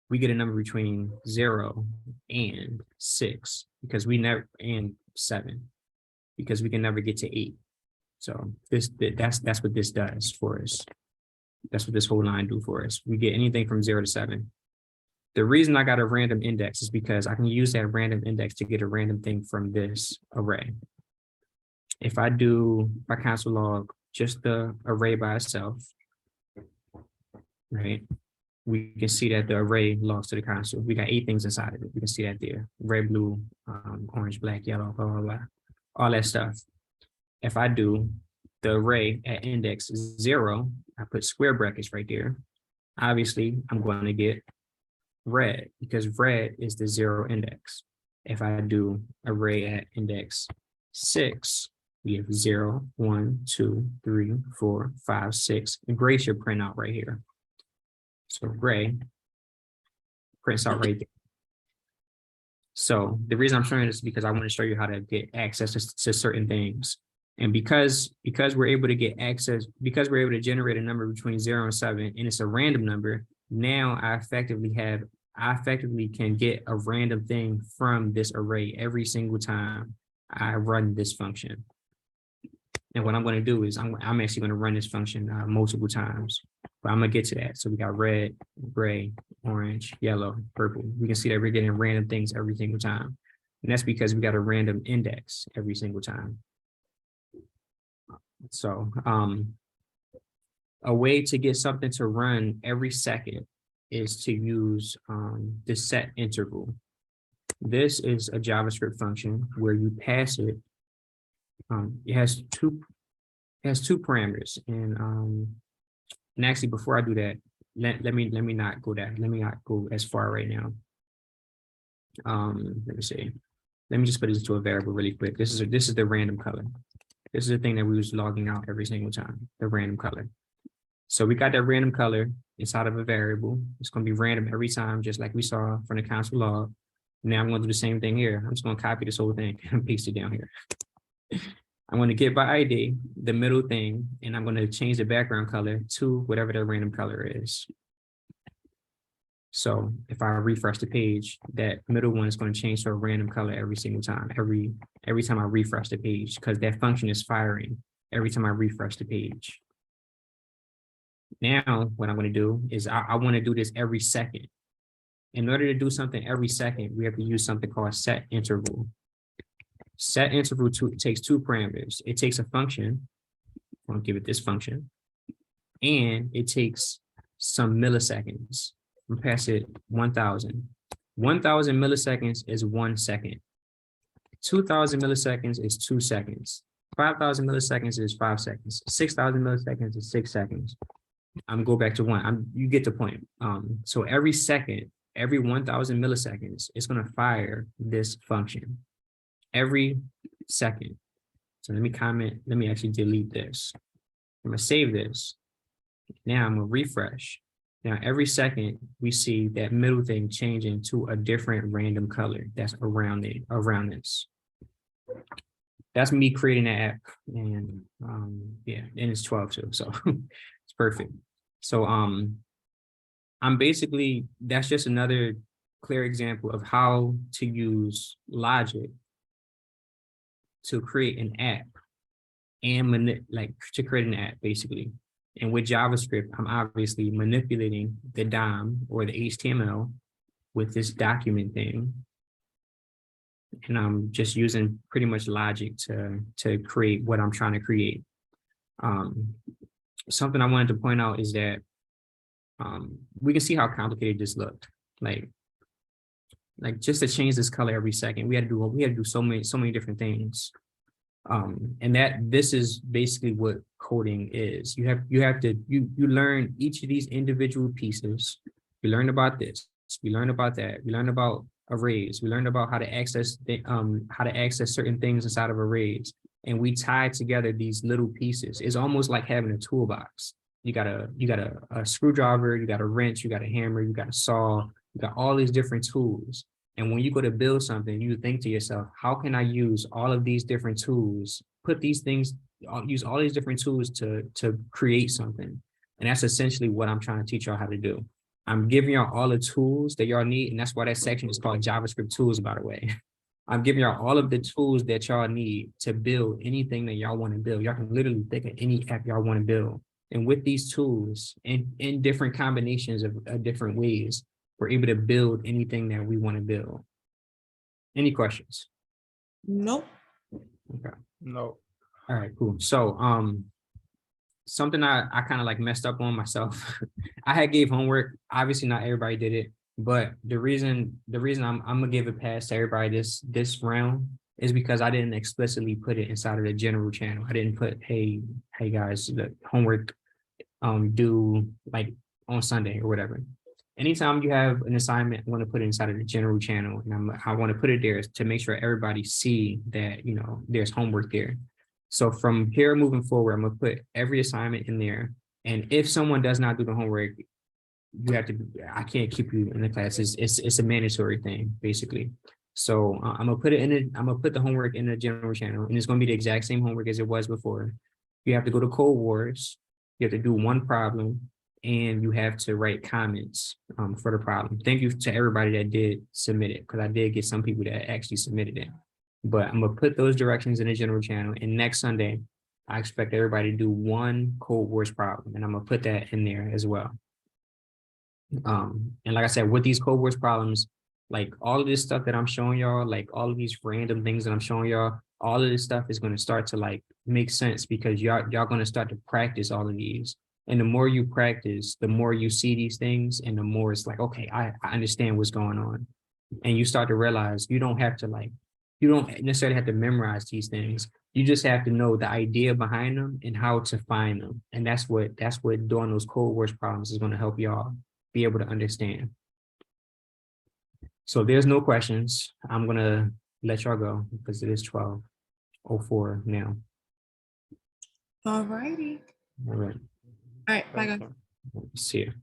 we get a number between 0 and 6 because we never, and 7 because we can never get to 8. So that's what this does for us. That's what this whole line do for us. We get anything from 0 to 7. The reason I got a random index is because I can use that random index to get a random thing from this array. If I console log just the array by itself, right? We can see that the array logs to the console. We got 8 things inside of it. We can see that there: red, blue, orange, black, yellow, blah, blah, blah, all that stuff. If I do the array at index 0, I put square brackets right there. Obviously, I'm going to get red because red is the 0 index. If I do array at index 6, we have 0, 1, 2, 3, 4, 5, 6. And gray should print out right here. So gray prints out right there. So the reason I'm showing this is because I want to show you how to get access to certain things. And because we're able to get access, because we're able to generate a number between 0 and 7, and it's a random number, now I effectively can get a random thing from this array every single time I run this function. And what I'm going to do is I'm actually going to run this function multiple times, but I'm going to get to that. So we got red, gray, orange, yellow, purple. We can see that we're getting random things every single time. And that's because we got a random index every single time. So a way to get something to run every second is to use the set interval. This is a JavaScript function where you pass it. It has two parameters, and actually before I do that, let me not go there. Let me not go as far right now. Let me see. Let me just put this into a variable really quick. This is the random color. This is the thing that we was logging out every single time, the random color. So we got that random color inside of a variable. It's going to be random every time, just like we saw from the console log. Now I'm going to do the same thing here. I'm just going to copy this whole thing and paste it down here. I'm going to get by ID, the middle thing, and I'm going to change the background color to whatever the random color is. So if I refresh the page, that middle one is going to change to a random color every single time, every time I refresh the page, because that function is firing every time I refresh the page. Now, what I'm going to do is I want to do this every second. In order to do something every second, we have to use something called set interval. Set interval takes 2 parameters. It takes a function. I'll give it this function. And it takes some milliseconds. I'm gonna pass it 1,000. 1,000 milliseconds is 1 second. 2,000 milliseconds is 2 seconds. 5,000 milliseconds is 5 seconds. 6,000 milliseconds is 6 seconds. I'm gonna go back to 1. You get the point. So every second, every 1,000 milliseconds, it's gonna fire this function. Every second. So let me comment. Let me actually delete this. I'm gonna save this. Now I'm gonna refresh. Now every second we see that middle thing changing to a different random color that's around this. That's me creating that app, and yeah, and it's 12 too, so it's perfect. So I'm basically, that's just another clear example of how to use logic to create an app and to create an app basically. And with JavaScript, I'm obviously manipulating the DOM or the HTML with this document thing. And I'm just using pretty much logic to create what I'm trying to create. Something I wanted to point out is that we can see how complicated this looked. Like just to change this color every second, we had to do so many different things. And this is basically what coding is. You learn each of these individual pieces. We learned about this. We learned about that. We learned about arrays. We learned about how to access certain things inside of arrays. And we tie together these little pieces. It's almost like having a toolbox. You got a screwdriver, you got a wrench, you got a hammer, you got a saw, you got all these different tools. And when you go to build something, you think to yourself, how can I use all of these different tools, use all these different tools to create something? And that's essentially what I'm trying to teach y'all how to do. I'm giving y'all all the tools that y'all need. And that's why that section is called JavaScript tools, by the way. I'm giving y'all all of the tools that y'all need to build anything that y'all want to build. Y'all can literally think of any app y'all want to build. And with these tools in different combinations of different ways, we're able to build anything that we want to build. Any questions? Nope. Okay. No. All right, cool. So something I kind of like messed up on myself. I had gave homework. Obviously not everybody did it, but the reason I'm gonna give a pass to everybody this round is because I didn't explicitly put it inside of the general channel. I didn't put, hey guys, the homework due like on Sunday or whatever. Anytime you have an assignment, I want to put it inside of the general channel, and I want to put it there to make sure everybody see that, you know, there's homework there. So from here moving forward, I'm gonna put every assignment in there. And if someone does not do the homework, you have to, I can't keep you in the class. It's a mandatory thing, basically. So I'm gonna put the homework in the general channel, and it's gonna be the exact same homework as it was before. You have to go to Cohort. You have to do one problem, and you have to write comments for the problem. Thank you to everybody that did submit it, because I did get some people that actually submitted it. But I'm gonna put those directions in the general channel, and next Sunday, I expect everybody to do one Cohort problem, and I'm gonna put that in there as well. And like I said, with these Cohort problems, like all of this stuff that I'm showing y'all, like all of these random things that I'm showing y'all, all of this stuff is going to start to like make sense because y'all going to start to practice all of these. And the more you practice, the more you see these things, and the more it's like, okay, I understand what's going on. And you start to realize you don't necessarily have to memorize these things. You just have to know the idea behind them and how to find them. And that's what doing those Cohort problems is going to help y'all be able to understand. So there's no questions. I'm going to let y'all go because it is 12:04 now. All righty. All right. All right. Bye, guys. Thank you. See you.